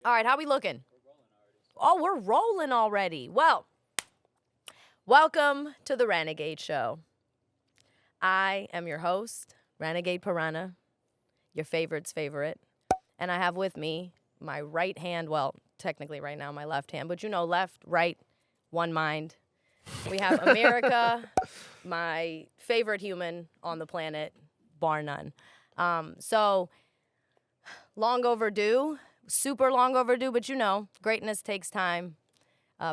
All right, how we looking? Oh, we're rolling already. Well, welcome to the Ranagade Show. I am your host, Ranagade PerRana, your favorite's favorite. And I have with me my right hand, well, technically right now my left hand, but left, right, one mind. We have Amirica, my favorite human on the planet, bar none. So, long overdue, super long overdue, but greatness takes time.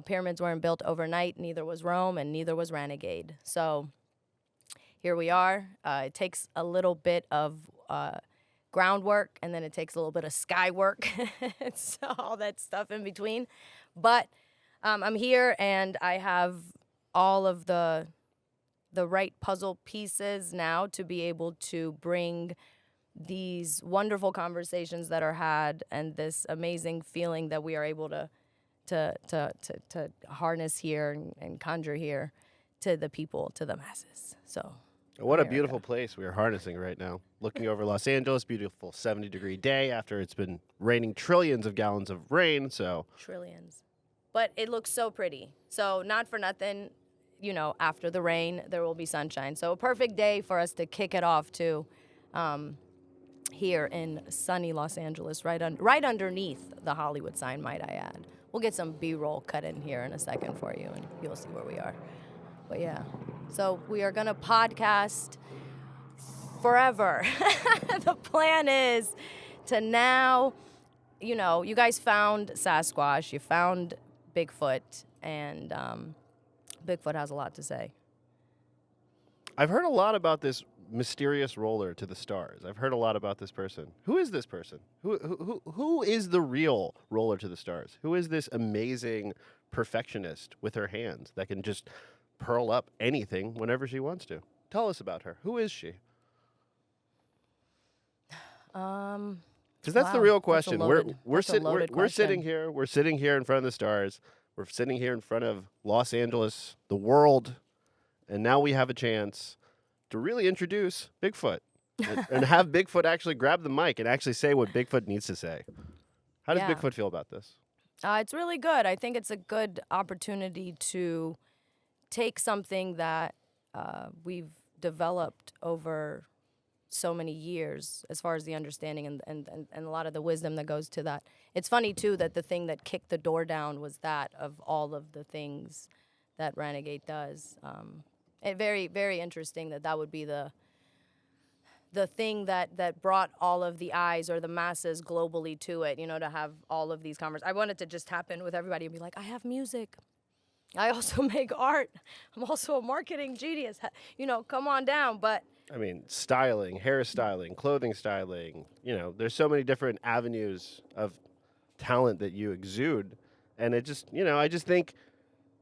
Pyramids weren't built overnight, neither was Rome, and neither was Ranagade. So here we are. It takes a little bit of groundwork, and then it takes a little bit of sky work. It's all that stuff in between. But I'm here, and I have all of the right puzzle pieces now to be able to bring these wonderful conversations that are had and this amazing feeling that we are able to harness here and conjure here to the people, to the masses. So What a America. beautiful place we are harnessing right now. Looking over Los Angeles, beautiful 70-degree day after it's been raining trillions of gallons of rain. So Trillions. But it looks so pretty. So not for nothing, after the rain, there will be sunshine. So a perfect day for us to kick it off too. Here in sunny Los Angeles, right underneath the Hollywood sign, might I add. We'll get some B-roll cut in here in a second for you, and you'll see where we are. But yeah, so we are gonna podcast forever. The plan is to now, you guys found Sasquatch, you found Bigfoot, and Bigfoot has a lot to say. I've heard a lot about this mysterious roller to the stars. I've heard a lot about this person. Who is this person? Who is the real roller to the stars? Who is this amazing perfectionist with her hands that can just pearl up anything whenever she wants to? Tell us about her. Who is she? Because that's the Wow, real that's a question. loaded- We're that's a loaded sitting question. here. We're sitting here in front of the stars. We're sitting here in front of Los Angeles, the world, and now we have a chance to really introduce Bigfoot and have Bigfoot actually grab the mic and actually say what Bigfoot needs to say. How does Yeah. Bigfoot feel about this? It's really good. I think it's a good opportunity to take something that we've developed over so many years as far as the understanding and a lot of the wisdom that goes to that. It's funny, too, that the thing that kicked the door down was that of all of the things that Ranagade does. Very, very interesting that would be the thing that brought all of the eyes or the masses globally to it, to have all of these conversations. I wanted to just tap in with everybody and be like, I have music. I also make art. I'm also a marketing genius. Come on down. But I mean, styling, hairstyling, clothing styling, there's so many different avenues of talent that you exude. And it just, I just think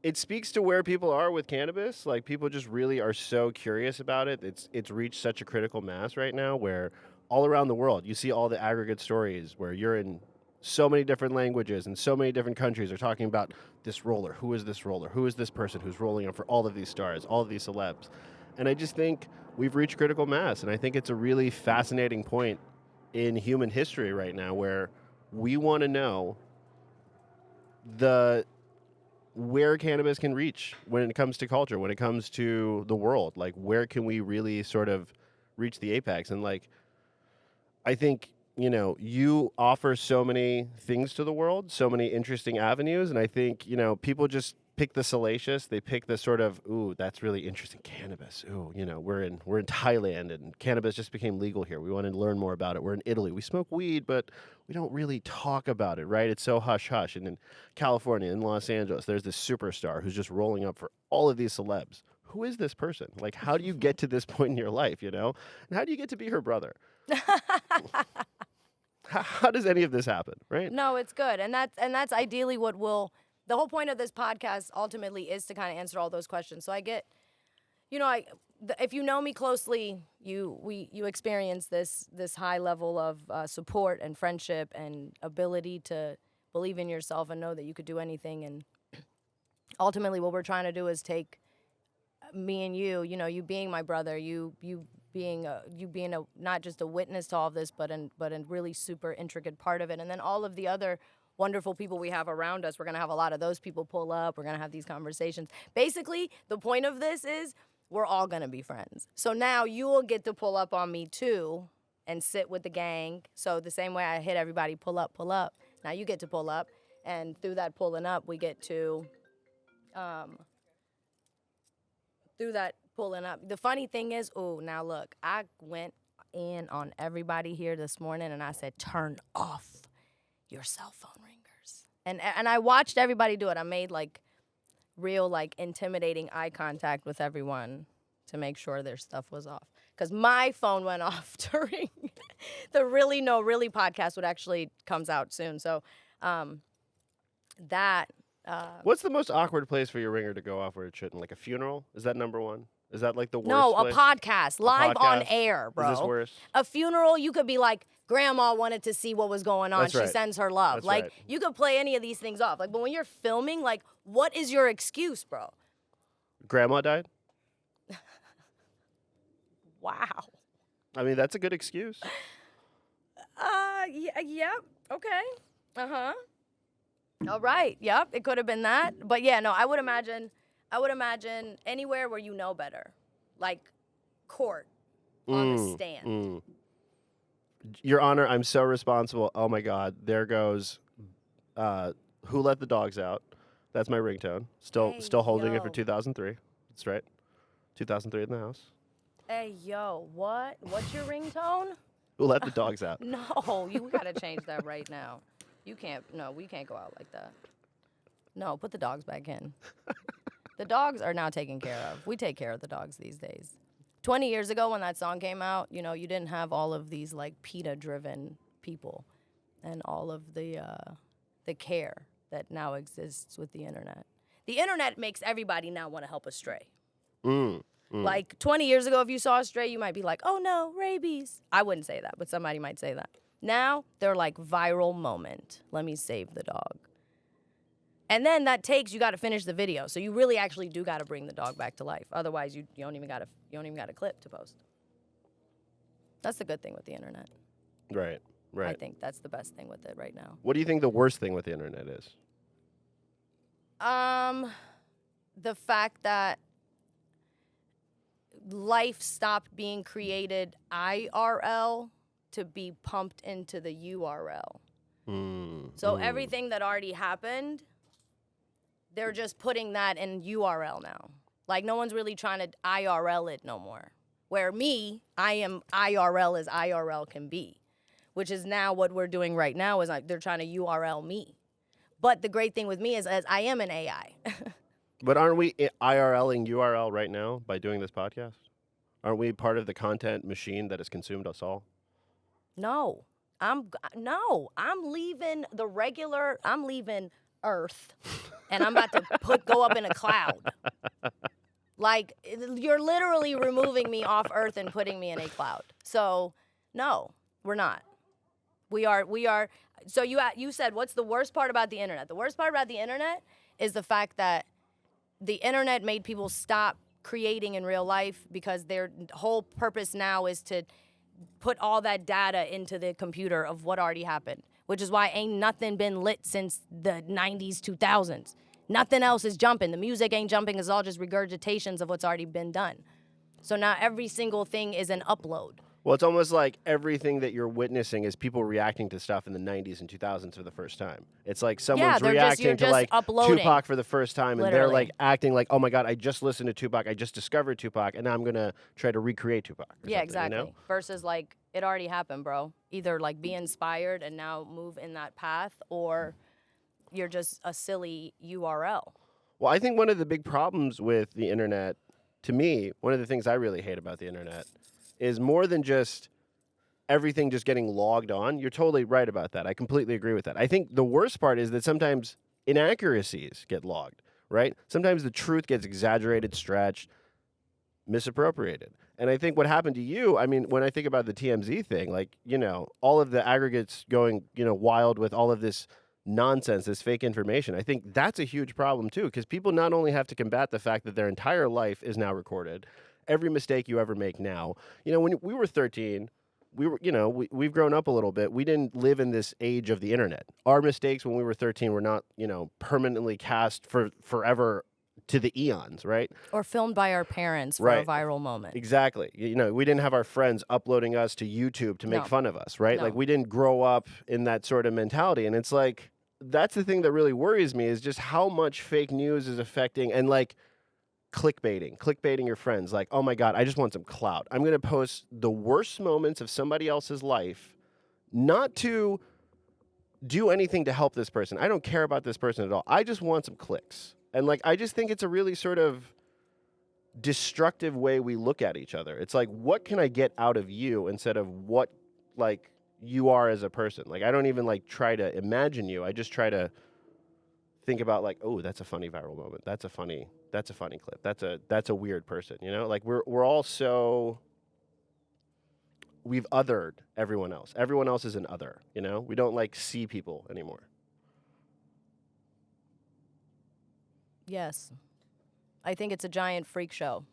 it speaks to where people are with cannabis. Like, people just really are so curious about it. It's reached such a critical mass right now where all around the world you see all the aggregate stories where you're in so many different languages and so many different countries are talking about this roller. Who is this roller? Who is this person who's rolling up for all of these stars, all of these celebs? And I just think we've reached critical mass. And I think it's a really fascinating point in human history right now where we want to know where cannabis can reach when it comes to culture, when it comes to the world. Like, where can we really sort of reach the apex? And, like, I think, you offer so many things to the world, so many interesting avenues. And I think, people just pick the salacious. They pick the sort of, ooh, that's really interesting. Cannabis. Ooh, we're in Thailand and cannabis just became legal here. We want to learn more about it. We're in Italy. We smoke weed, but we don't really talk about it, right? It's so hush hush. And in California, in Los Angeles, there's this superstar who's just rolling up for all of these celebs. Who is this person? Like, how do you get to this point in your life, And how do you get to be her brother? How does any of this happen, right? no, it's good. And that's ideally what the whole point of this podcast ultimately is to kind of answer all those questions. So I get, if you know me closely, you experience this high level of support and friendship and ability to believe in yourself and know that you could do anything. And ultimately, what we're trying to do is take me and you being my brother, you being not just a witness to all of this, but a really super intricate part of it, and then all of the other wonderful people we have around us, we're going to have a lot of those people pull up. We're going to have these conversations. Basically, the point of this is we're all going to be friends. So now you will get to pull up on me too and sit with the gang. So the same way I hit everybody, pull up. Now you get to pull up. And through that pulling up, we get to, the funny thing is, now look, I went in on everybody here this morning and I said, turn off your cell phone ringers. And I watched everybody do it. I made like real like intimidating eye contact with everyone to make sure their stuff was off. Because my phone went off during the Really No Really podcast, which actually comes out soon. So what's the most awkward place for your ringer to go off where it shouldn't? Like a funeral? Is that number one? Is that like the worst No, place? a podcast, live on air, bro. Is this worse? A funeral, you could be like, Grandma wanted to see what was going on. That's right. She sends her love. That's like, right. You could play any of these things off. Like, but when you're filming, like, what is your excuse, bro? Grandma died? Wow. I mean, that's a good excuse. Yep. Okay. Uh-huh. All right. Yep. It could have been that. But yeah, no, I would imagine anywhere where you know better. Like court on the stand. Your Honor, I'm so responsible. Oh my God. There goes Who Let the Dogs Out. That's my ringtone. Still holding it for 2003. That's right. 2003 in the house. Hey, yo, what? What's your ringtone? Who Let the Dogs Out. No, you gotta change that right now. We can't go out like that. No, put the dogs back in. The dogs are now taken care of. We take care of the dogs these days. 20 years ago when that song came out, you didn't have all of these like PETA-driven people and all of the care that now exists with the internet. The internet makes everybody now want to help a stray. Like 20 years ago, if you saw a stray, you might be like, oh no, rabies. I wouldn't say that, but somebody might say that. Now, they're like viral moment. Let me save the dog. And then you got to finish the video. So you really actually do got to bring the dog back to life. Otherwise, you don't even got a clip to post. That's the good thing with the internet. Right. I think that's the best thing with it right now. What do you think the worst thing with the internet is? The fact that life stopped being created IRL to be pumped into the URL. So everything that already happened, they're just putting that in URL now. Like no one's really trying to IRL it no more. Where I am IRL as IRL can be, which is now what we're doing right now is like they're trying to URL me. But the great thing with me is as I am an AI. But aren't we IRLing URL right now by doing this podcast? Aren't we part of the content machine that has consumed us all? No, I'm leaving I'm leaving Earth, and I'm about to go up in a cloud. Like, you're literally removing me off Earth and putting me in a cloud. So, no, we're not. We are. So you said, what's the worst part about the internet? The worst part about the internet is the fact that the internet made people stop creating in real life because their whole purpose now is to put all that data into the computer of what already happened, which is why ain't nothing been lit since the 90s, 2000s. Nothing else is jumping. The music ain't jumping. It's all just regurgitations of what's already been done. So now every single thing is an upload. Well, it's almost like everything that you're witnessing is people reacting to stuff in the 90s and 2000s for the first time. It's like someone's reacting to like uploading. Tupac for the first time, and Literally. they're like acting like, oh my God, I just listened to Tupac, I just discovered Tupac, and now I'm going to try to recreate Tupac. Yeah, exactly. You know? Versus like, it already happened, bro. Either like be inspired and now move in that path, or you're just a silly URL. Well, I think one of the big problems with the internet, to me, one of the things I really hate about the internet is more than just everything just getting logged on. You're totally right about that. I completely agree with that. I think the worst part is that sometimes inaccuracies get logged, right? Sometimes the truth gets exaggerated, stretched, misappropriated. And I think what happened to you, I mean, when I think about the TMZ thing, like, all of the aggregates going, wild with all of this nonsense, this fake information, I think that's a huge problem too, because people not only have to combat the fact that their entire life is now recorded, every mistake you ever make now. When we were 13, we were, we've grown up a little bit. We didn't live in this age of the internet. Our mistakes when we were 13 were not, permanently cast for forever to the eons, right? Or filmed by our parents for a viral moment. Exactly. We didn't have our friends uploading us to YouTube to make fun of us, right? No. Like, we didn't grow up in that sort of mentality. And it's like, that's the thing that really worries me, is just how much fake news is affecting, and like clickbaiting your friends. Like, oh my God, I just want some clout. I'm going to post the worst moments of somebody else's life, not to do anything to help this person. I don't care about this person at all. I just want some clicks. And like, I just think it's a really sort of destructive way we look at each other. It's like, what can I get out of you instead of what, like, you are as a person? Like, I don't even like try to imagine you. I just try to think about, like, oh, that's a funny viral moment. That's a funny clip. That's a weird person, Like, we're all so, we've othered everyone else. Everyone else is an other, We don't like see people anymore. Yes. I think it's a giant freak show.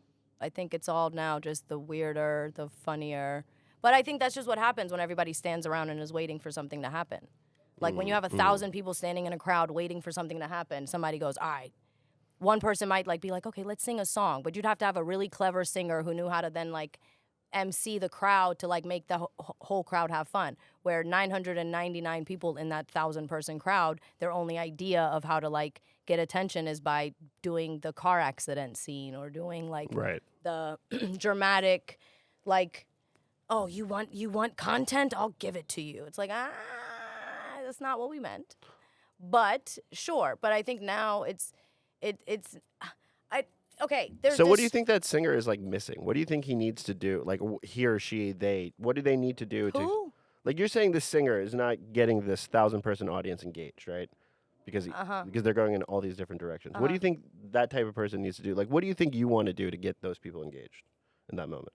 I think it's all now just the weirder, the funnier. But I think that's just what happens when everybody stands around and is waiting for something to happen. Like, when you have 1,000 people standing in a crowd waiting for something to happen, somebody goes, all right. One person might be like, okay, let's sing a song. But you'd have to have a really clever singer who knew how to then like MC the crowd to like make the whole crowd have fun. Where 999 people in that 1,000-person crowd, their only idea of how to like get attention is by doing the car accident scene or doing like the dramatic, like, oh, you want content? I'll give it to you. It's like, that's not what we meant. But sure. But I think now okay. So what do you think that singer is like missing? What do you think he needs to do? Like, he or she, they, what do they need to do to, like, you're saying this singer is not getting this 1,000-person audience engaged, right? Because they're going in all these different directions. What do you think that type of person needs to do? Like, what do you think you want to do to get those people engaged in that moment?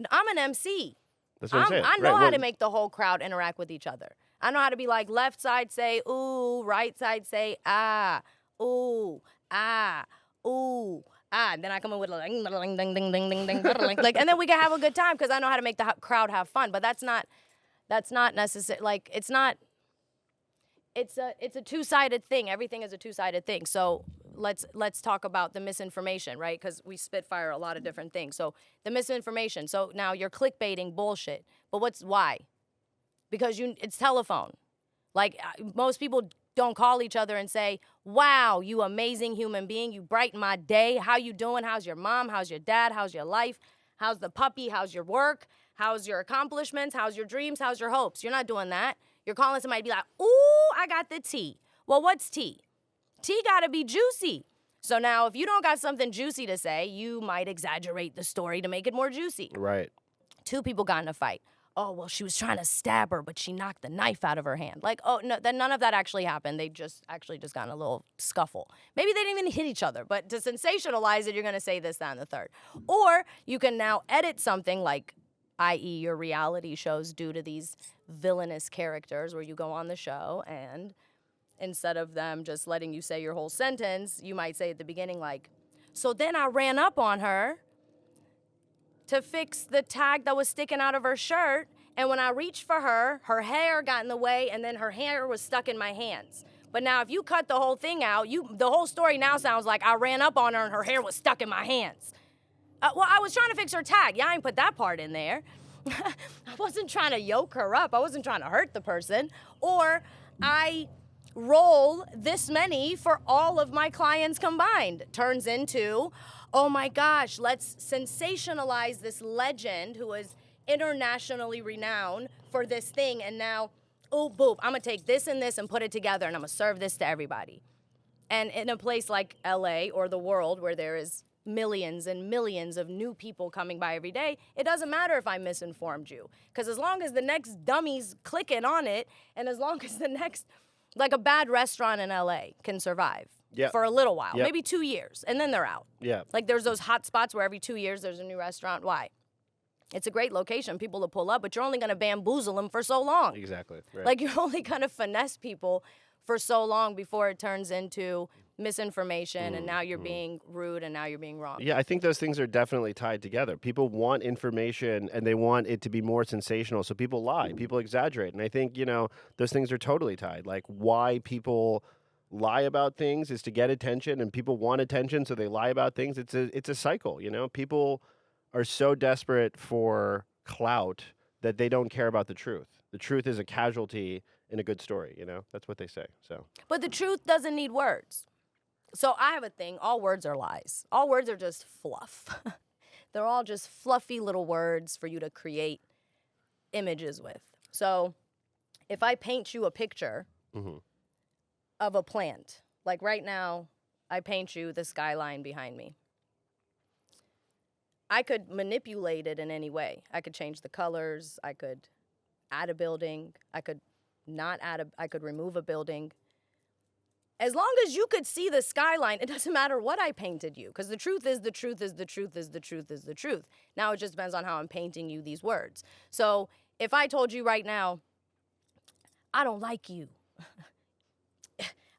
I'm an MC. That's what I'm saying. I know how to make the whole crowd interact with each other. I know how to be like, left side say, ooh, right side say, ah, ooh, ah, ooh, ah. And then I come in with like, ding, ding, ding, ding, ding, ding, ding, like, and then we can have a good time because I know how to make the crowd have fun. But that's not necessary. Like, it's a two-sided thing. Everything is a two-sided thing. So let's talk about the misinformation, right? Because we spitfire a lot of different things. So the misinformation. So now you're clickbaiting bullshit. But why? Because it's telephone. Like, most people don't call each other and say, wow, you amazing human being. You brighten my day. How you doing? How's your mom? How's your dad? How's your life? How's the puppy? How's your work? How's your accomplishments? How's your dreams? How's your hopes? You're not doing that. You're calling somebody to be like, ooh, I got the tea. Well, what's tea? Tea got to be juicy. So now if you don't got something juicy to say, you might exaggerate the story to make it more juicy. Right. Two people got in a fight. Oh, well, she was trying to stab her, but she knocked the knife out of her hand. Like, oh, no, then none of that actually happened. They just got in a little scuffle. Maybe they didn't even hit each other, but to sensationalize it, you're going to say this, that, and the third. Or you can now edit something like, i.e. your reality shows due to these villainous characters where you go on the show and instead of them just letting you say your whole sentence, you might say at the beginning like, so then I ran up on her to fix the tag that was sticking out of her shirt, and when I reached for her, her hair got in the way, and then her hair was stuck in my hands. But now if you cut the whole thing out, the whole story now sounds like I ran up on her and her hair was stuck in my hands. Well, I was trying to fix her tag. Yeah, I ain't put that part in there. I wasn't trying to yoke her up. I wasn't trying to hurt the person. Or I roll this many for all of my clients combined. Turns into, oh my gosh, let's sensationalize this legend who is internationally renowned for this thing. And now, oh, boop, I'm going to take this and this and put it together and I'm going to serve this to everybody. And in a place like LA or the world where there is millions and millions of new people coming by every day, it doesn't matter if I misinformed you. Because as long as the next dummy's clicking on it, and as long as the next, like a bad restaurant in LA can survive for a little while, maybe 2 years, and then they're out. Yeah. Like there's those hot spots where every 2 years there's a new restaurant. Why? It's a great location, people to pull up, but you're only going to bamboozle them for so long. Exactly. Right. Like you're only going to finesse people for so long before it turns into misinformation, and now you're being rude, and now you're being wrong. Yeah, I think those things are definitely tied together. People want information and they want it to be more sensational, so people lie, people exaggerate. And I think, those things are totally tied. Like why people lie about things is to get attention, and people want attention, so they lie about things. It's a cycle, People are so desperate for clout that they don't care about the truth. The truth is a casualty in a good story, That's what they say. So, but the truth doesn't need words. So I have a thing. All words are lies. All words are just fluff. They're all just fluffy little words for you to create images with. So if I paint you a picture of a plant, like right now, I paint you the skyline behind me. I could manipulate it in any way. I could change the colors. I could add a building. I could I could remove a building. As long as you could see the skyline, it doesn't matter what I painted you, because the truth is the truth is the truth is the truth is the truth. Now it just depends on how I'm painting you these words. So if I told you right now, I don't like you,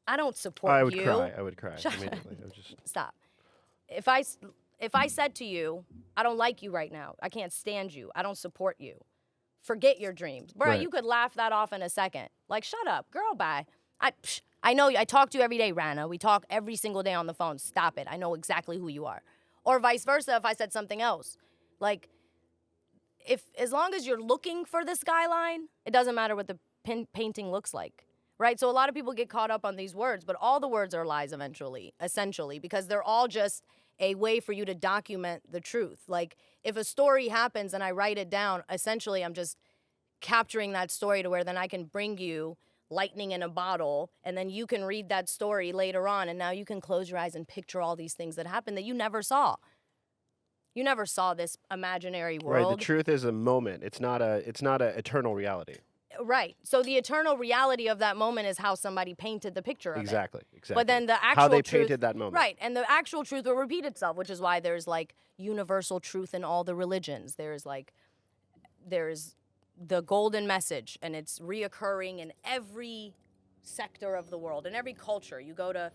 I don't support you. I would cry immediately. I would just... Stop. If I said to you, I don't like you right now, I can't stand you, I don't support you, forget your dreams. Bro, you could laugh that off in a second. Like, shut up, girl, bye. I know you. I talk to you every day, Rana. We talk every single day on the phone. Stop it. I know exactly who you are. Or vice versa if I said something else. Like, as long as you're looking for the skyline, it doesn't matter what the painting looks like, right? So a lot of people get caught up on these words, but all the words are lies essentially, because they're all just a way for you to document the truth. Like, if a story happens and I write it down, essentially I'm just capturing that story to where then I can bring you lightning in a bottle, and then you can read that story later on, and now you can close your eyes and picture all these things that happened that you never saw. You never saw this imaginary world. Right, the truth is a moment. It's not a eternal reality. Right. So the eternal reality of that moment is how somebody painted the picture of it. Exactly. But then the actual how they truth, painted that moment. Right. And the actual truth will repeat itself, which is why there's like universal truth in all the religions. There's the golden message, and it's reoccurring in every sector of the world, in every culture. You go to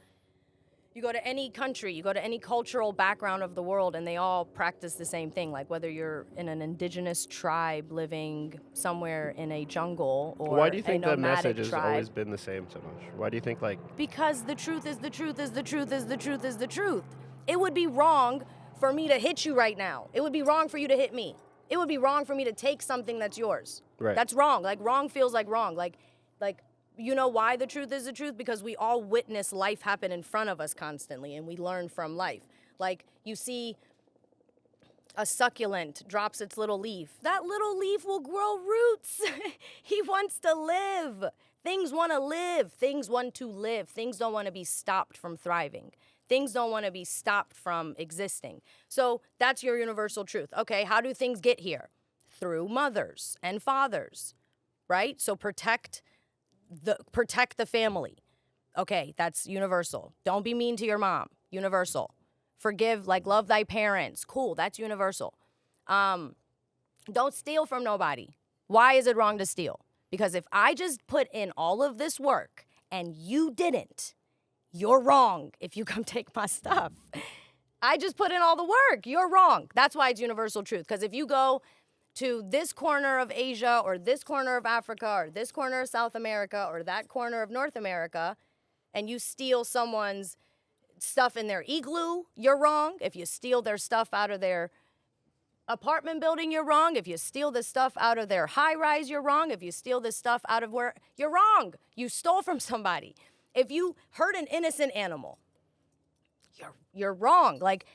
any country, you go to any cultural background of the world, and they all practice the same thing. Like whether you're in an indigenous tribe living somewhere in a jungle or why do you think a the nomadic message has tribe, always been the same so much? Why do you think because the truth is the truth is the truth is the truth is the truth. It would be wrong for me to hit you right now. It would be wrong for you to hit me. It would be wrong for me to take something that's yours. Right. That's wrong. Like, wrong feels like wrong. Like, you know why the truth is the truth? Because we all witness life happen in front of us constantly, and we learn from life. Like, you see a succulent drops its little leaf. That little leaf will grow roots. He wants to live. Things want to live. Things want to live. Things don't want to be stopped from thriving. Things don't want to be stopped from existing. So that's your universal truth. Okay, how do things get here? Through mothers and fathers, right? So protect the family. Okay, that's universal. Don't be mean to your mom. Universal. Forgive, like love thy parents. Cool, that's universal. Don't steal from nobody. Why is it wrong to steal? Because if I just put in all of this work and you didn't, you're wrong if you come take my stuff. I just put in all the work. You're wrong. That's why it's universal truth. Because if you go to this corner of Asia or this corner of Africa or this corner of South America or that corner of North America and you steal someone's stuff in their igloo, you're wrong. If you steal their stuff out of their apartment building, you're wrong. If you steal the stuff out of their high rise, you're wrong. If you steal the stuff out of where, you're wrong. You stole from somebody. If you hurt an innocent animal, you're wrong. Like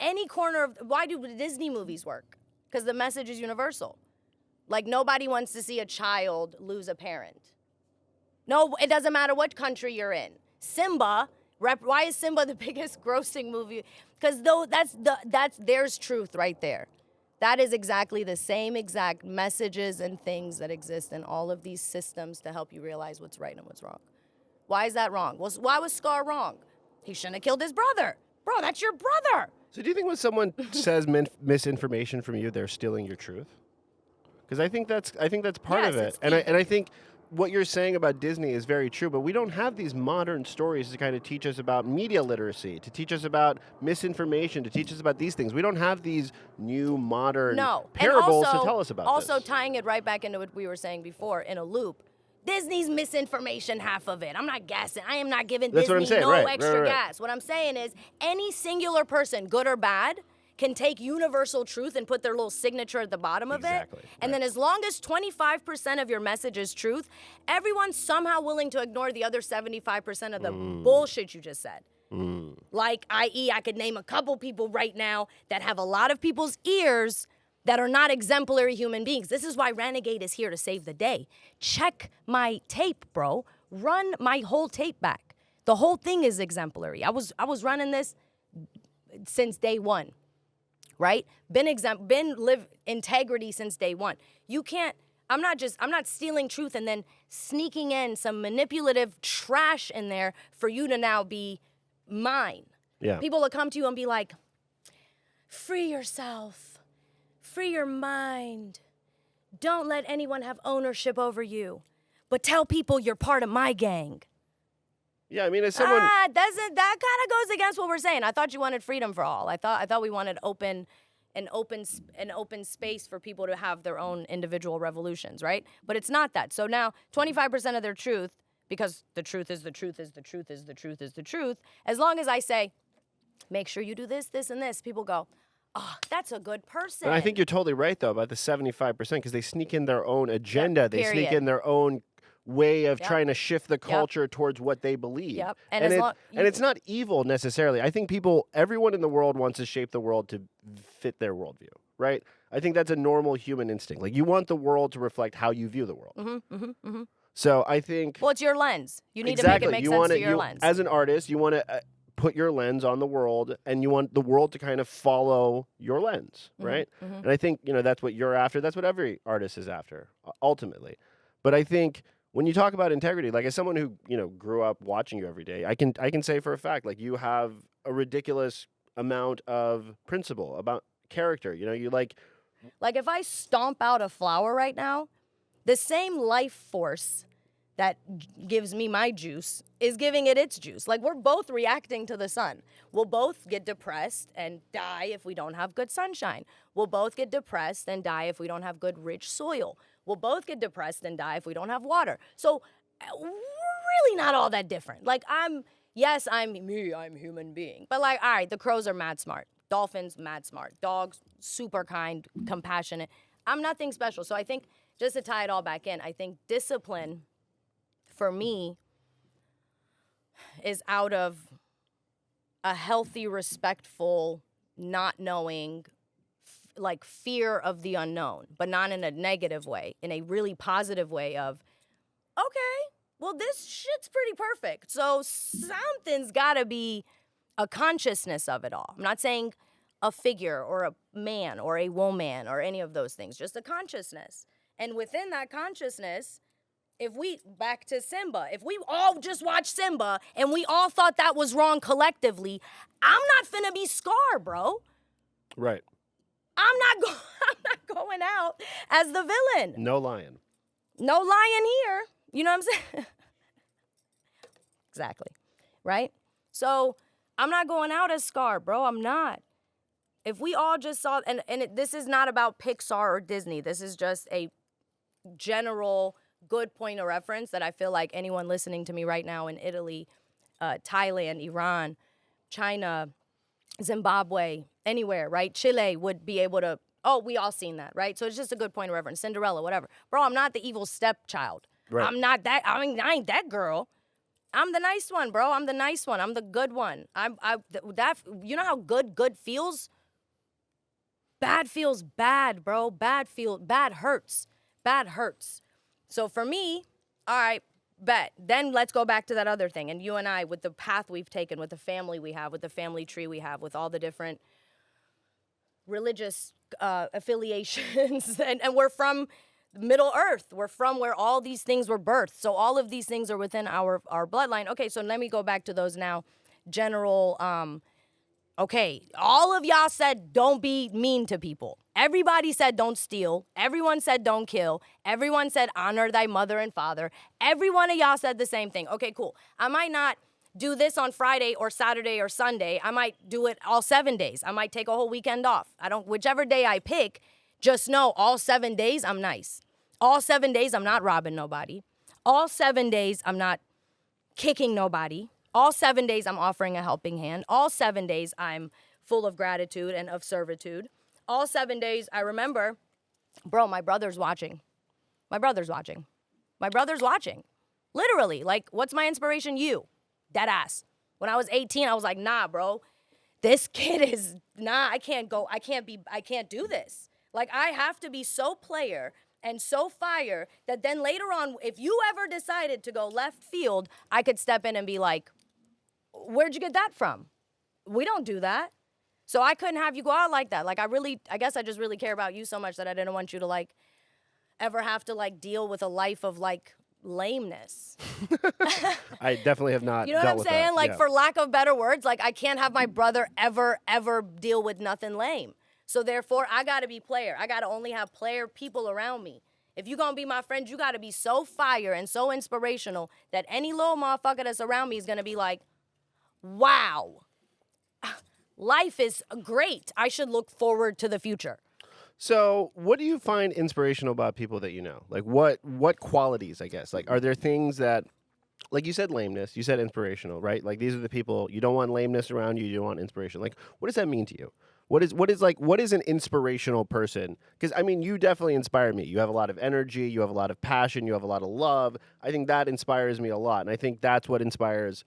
any corner of, why do Disney movies work? Because the message is universal. Like nobody wants to see a child lose a parent. No, it doesn't matter what country you're in. Simba, why is Simba the biggest grossing movie? Because there's truth right there. That is exactly the same exact messages and things that exist in all of these systems to help you realize what's right and what's wrong. Why is that wrong? Well, why was Scar wrong? He shouldn't have killed his brother. Bro, that's your brother. So do you think when someone says misinformation from you, they're stealing your truth? Because I think that's part of it. And I think what you're saying about Disney is very true, but we don't have these modern stories to kind of teach us about media literacy, to teach us about misinformation, to teach us about these things. We don't have these new modern parables to tell us about also, this. tying it right back into what we were saying before in a loop, Disney's misinformation half of it. I'm not guessing. I am not giving That's Disney no right, extra right. gas. What I'm saying is any singular person, good or bad, can take universal truth and put their little signature at the bottom of it. And then as long as 25% of your message is truth, everyone's somehow willing to ignore the other 75% of the bullshit you just said. Like, i.e., I could name a couple people right now that have a lot of people's ears that are not exemplary human beings. This is why Ranagade is here to save the day. Check my tape, bro. Run my whole tape back. The whole thing is exemplary. I was running this since day one. Right? Been live integrity since day one. You can't, I'm not stealing truth and then sneaking in some manipulative trash in there for you to now be mine. Yeah. People will come to you and be like, free yourself, free your mind. Don't let anyone have ownership over you, but tell people you're part of my gang. Yeah, I mean, as someone that kind of goes against what we're saying. I thought you wanted freedom for all. I thought we wanted an open space for people to have their own individual revolutions, right? But it's not that. So now 25% of their truth, because the truth is the truth is the truth is the truth is the truth. As long as I say, make sure you do this, this, and this, people go, oh, that's a good person. And I think you're totally right, though, about the 75%, because they sneak in their own agenda. Yep, they sneak in their own way of trying to shift the culture towards what they believe. Yep. And it's not evil necessarily. I think everyone in the world wants to shape the world to fit their worldview, right? I think that's a normal human instinct. Like, you want the world to reflect how you view the world. So I think... Well, it's your lens. You need to make it make sense to your lens. As an artist, you want to put your lens on the world, and you want the world to kind of follow your lens, right? And I think, that's what you're after. That's what every artist is after, ultimately. But I think... when you talk about integrity, like, as someone who, grew up watching you every day, I can say for a fact, like, you have a ridiculous amount of principle about character. You like if I stomp out a flower right now, the same life force that gives me my juice is giving it its juice. Like, we're both reacting to the sun. We'll both get depressed and die if we don't have good sunshine. We'll both get depressed and die if we don't have good, rich soil. We'll both get depressed and die if we don't have water. So we're really not all that different. Like, I'm a human being. But, like, all right, the crows are mad smart. Dolphins, mad smart. Dogs, super kind, compassionate. I'm nothing special. So I think, just to tie it all back in, I think discipline, for me, is out of a healthy, respectful, not knowing, like, fear of the unknown, but not in a negative way, in a really positive way of, okay, well, this shit's pretty perfect. So something's got to be a consciousness of it all. I'm not saying a figure or a man or a woman or any of those things, just a consciousness. And within that consciousness, back to Simba, if we all just watched Simba and we all thought that was wrong collectively, I'm not finna be Scar, bro. Right. I'm not going out as the villain. No lion. No lion here. You know what I'm saying? Exactly. Right? So I'm not going out as Scar, bro. I'm not. If we all just saw, this is not about Pixar or Disney. This is just a general good point of reference that I feel like anyone listening to me right now in Italy, Thailand, Iran, China, Zimbabwe, anywhere, right? Chile would be able to, we all seen that, right? So it's just a good point of reference. Cinderella, whatever. Bro, I'm not the evil stepchild. Right. I'm not that, I ain't that girl. I'm the nice one, bro. I'm the nice one. I'm the good one. You know how good feels? Bad feels bad, bro. Bad hurts. Bad hurts. So for me, all right, bet. Then let's go back to that other thing. And you and I, with the path we've taken, with the family we have, with the family tree we have, with all the different religious affiliations, and we're from Middle Earth. We're from where all these things were birthed. So all of these things are within our bloodline. Okay, so let me go back to those now general Okay, all of y'all said don't be mean to people. Everybody said don't steal. Everyone said don't kill. Everyone said honor thy mother and father. Every one of y'all said the same thing. Okay, cool. I might not do this on Friday or Saturday or Sunday. I might do it all 7 days. I might take a whole weekend off. Whichever day I pick, just know all 7 days I'm nice. All 7 days I'm not robbing nobody. All 7 days I'm not kicking nobody. All 7 days I'm offering a helping hand. All 7 days I'm full of gratitude and of servitude. All 7 days I remember, bro, my brother's watching. My brother's watching. My brother's watching. Literally, like, what's my inspiration? You. Dead ass. When I was 18, I was like, nah, bro, this kid is, I can't do this. Like, I have to be so player and so fire that then later on, if you ever decided to go left field, I could step in and be like, where'd you get that from? We don't do that. So I couldn't have you go out like that. Like, I guess I just really care about you so much that I didn't want you to, like, ever have to, like, deal with a life of, like, lameness. I definitely have not. You know what I'm saying? Like, for lack of better words, like, I can't have my brother ever deal with nothing lame. So therefore, I gotta be player. I gotta only have player people around me. If you gonna be my friend, you gotta be so fire and so inspirational that any little motherfucker that's around me is gonna be like, wow, life is great. I should look forward to the future. So, what do you find inspirational about people that you know? Like, what qualities, I guess? Like, are there things that, like you said, lameness, you said inspirational, right? Like, these are the people, you don't want lameness around you, you don't want inspiration. Like, what does that mean to you? What is an inspirational person? Because, I mean, you definitely inspire me. You have a lot of energy, you have a lot of passion, you have a lot of love. I think that inspires me a lot, and I think that's what inspires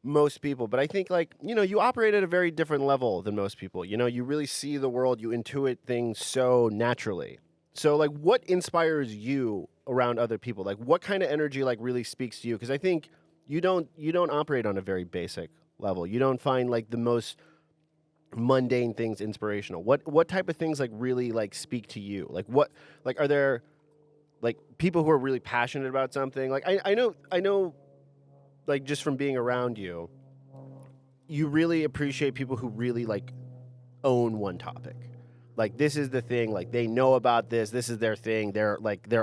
most people. But I think, like, you know, you operate at a very different level than most people. You know, you really see the world, you intuit things so naturally. So, like, what inspires you around other people? Like, what kind of energy, like, really speaks to you? Because I think you don't operate on a very basic level. You don't find, like, the most mundane things inspirational. What type of things, like, really, like, speak to you? Like, what, like, are there, like, people who are really passionate about something? Like, I know, like, just from being around you, you really appreciate people who really, like, own one topic. Like, this is the thing, like, they know about this is their thing, they're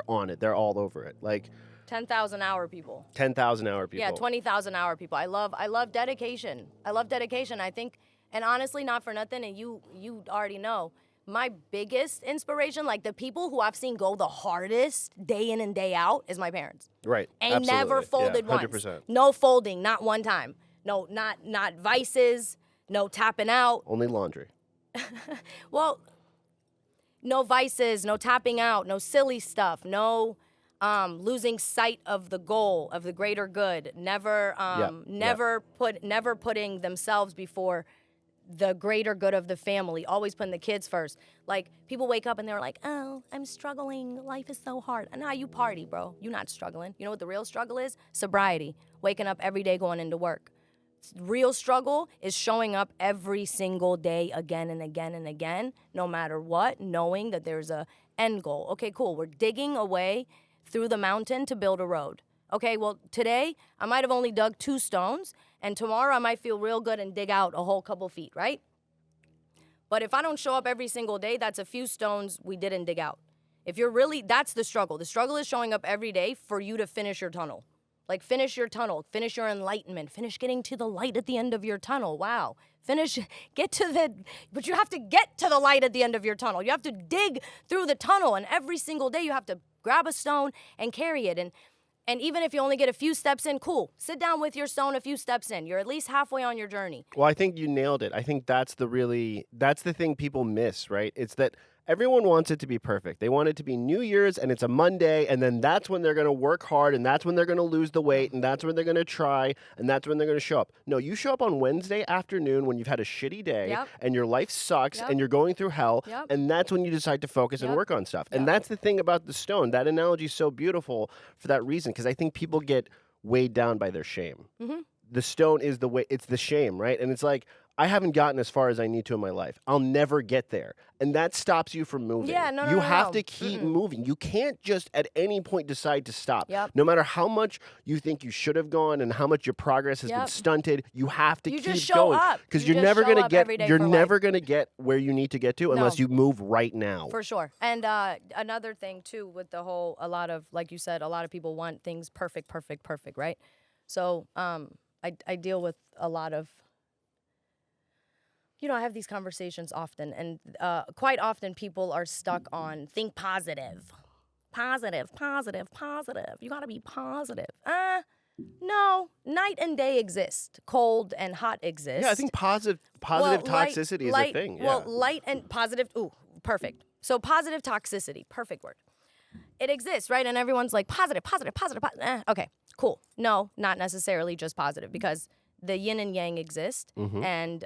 on it, they're all over it. Like 10,000 hour people. 10,000 hour people. Yeah, 20,000 hour people. I love dedication. I love dedication. I think, and honestly, not for nothing, and you already know, my biggest inspiration, like the people who I've seen go the hardest day in and day out, is my parents. Right. Ain't Absolutely. never folded 100%. once. No folding, not one time. No, not vices, no tapping out. Only laundry. Well, no vices, no tapping out, no silly stuff, no losing sight of the goal, of the greater good. Never putting themselves before the greater good of the family, always putting the kids first. Like, people wake up and they're like, oh, I'm struggling, life is so hard. Nah, you party, bro. You're not struggling. You know what the real struggle is? Sobriety. Waking up every day, going into work. Real struggle is showing up every single day again and again and again, no matter what, knowing that there's a end goal. Okay, cool. We're digging away through the mountain to build a road. Okay, well, today I might have only dug 2 stones, and tomorrow I might feel real good and dig out a whole couple feet, right? But if I don't show up every single day, that's a few stones we didn't dig out. If you're really, that's the struggle. The struggle is showing up every day for you to finish your tunnel. Like, finish your tunnel, finish your enlightenment, finish getting to the light at the end of your tunnel. Wow. But you have to get to the light at the end of your tunnel. You have to dig through the tunnel, and every single day you have to grab a stone and carry it. And even if you only get a few steps in, cool. Sit down with your stone a few steps in. You're at least halfway on your journey. Well, I think you nailed it. I think that's the thing people miss, right? It's that everyone wants it to be perfect. They want it to be New Year's and it's a Monday, and then that's when they're going to work hard, and that's when they're going to lose the weight, and that's when they're going to try, and that's when they're going to show up. No, you show up on Wednesday afternoon when you've had a shitty day, Yep. and your life sucks, Yep. and you're going through hell, Yep. and that's when you decide to focus and Yep. work on stuff. And Yep. that's the thing about the stone. That analogy is so beautiful for that reason, because I think people get weighed down by their shame. Mm-hmm. The stone is the way, it's the shame, right? And it's like, I haven't gotten as far as I need to in my life. I'll never get there. And that stops you from moving. Yeah, no, you no, have no. to keep moving. You can't just at any point decide to stop. Yep. No matter how much you think you should have gone and how much your progress has been Yep. stunted, you have to You keep just show going. up. Because You you're just never show gonna up get every day you're for never life. gonna get where you need to get to unless you move right now. For sure. And another thing too with the whole, a lot of, like you said, a lot of people want things perfect, right? So I deal with a lot of, I have these conversations often, and quite often people are stuck on think positive. Positive. You gotta be positive. No, night and day exist. Cold and hot exist. Yeah, I think positive toxicity is a thing. Yeah. Well, light and positive, perfect. So positive toxicity, perfect word. It exists, right? And everyone's like, positive. Okay, cool. No, not necessarily just positive, because the yin and yang exist, and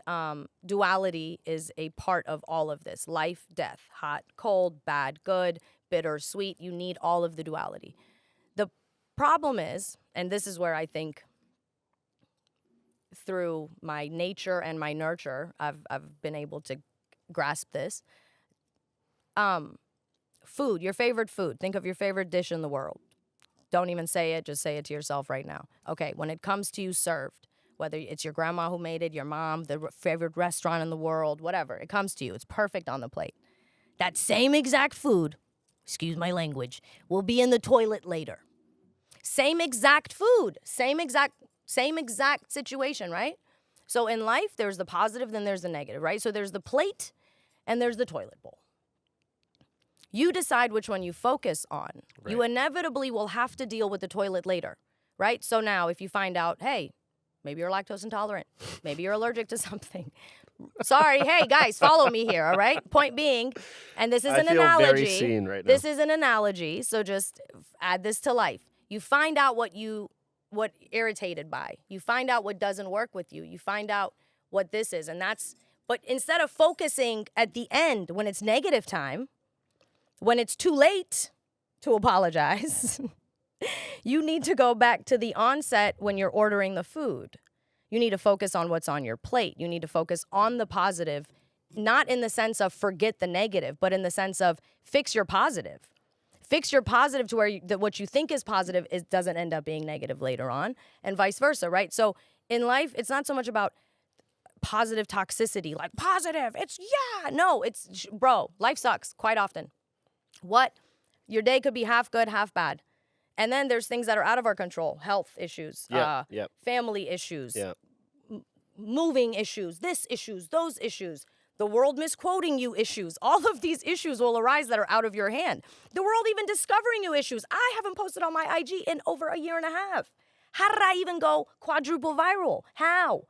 duality is a part of all of this. Life, death, hot, cold, bad, good, bitter, sweet. You need all of the duality. The problem is, and this is where I think through my nature and my nurture, I've been able to grasp this. Food, your favorite food. Think of your favorite dish in the world. Don't even say it, just say it to yourself right now. Okay, when it comes to you served, whether it's your grandma who made it, your mom, the favorite restaurant in the world, whatever, it comes to you. It's perfect on the plate. That same exact food, excuse my language, will be in the toilet later. Same exact food, same exact situation, right? So in life, there's the positive, then there's the negative, right? So there's the plate and there's the toilet bowl. You decide which one you focus on. Right. You inevitably will have to deal with the toilet later, right? So now if you find out, hey, maybe you're lactose intolerant, maybe you're allergic to something. Sorry, hey guys, follow me here, all right? Point being, and this is an analogy. I feel very seen right now. This is an analogy, so just add this to life. You find out what irritated by. You find out what doesn't work with you. You find out what this is, but instead of focusing at the end when it's negative time, when it's too late to apologize, you need to go back to the onset when you're ordering the food. You need to focus on what's on your plate. You need to focus on the positive, not in the sense of forget the negative, but in the sense of fix your positive. Fix your positive to where what you think is positive doesn't end up being negative later on, and vice versa, right? So in life, it's not so much about positive toxicity, like positive, no, bro, life sucks quite often. Your day could be half good, half bad. And then there's things that are out of our control, health issues, family issues, moving issues, those issues, the world misquoting you issues. All of these issues will arise that are out of your hand. The world even discovering you issues. I haven't posted on my IG in over a year and a half. How did I even go quadruple viral? How?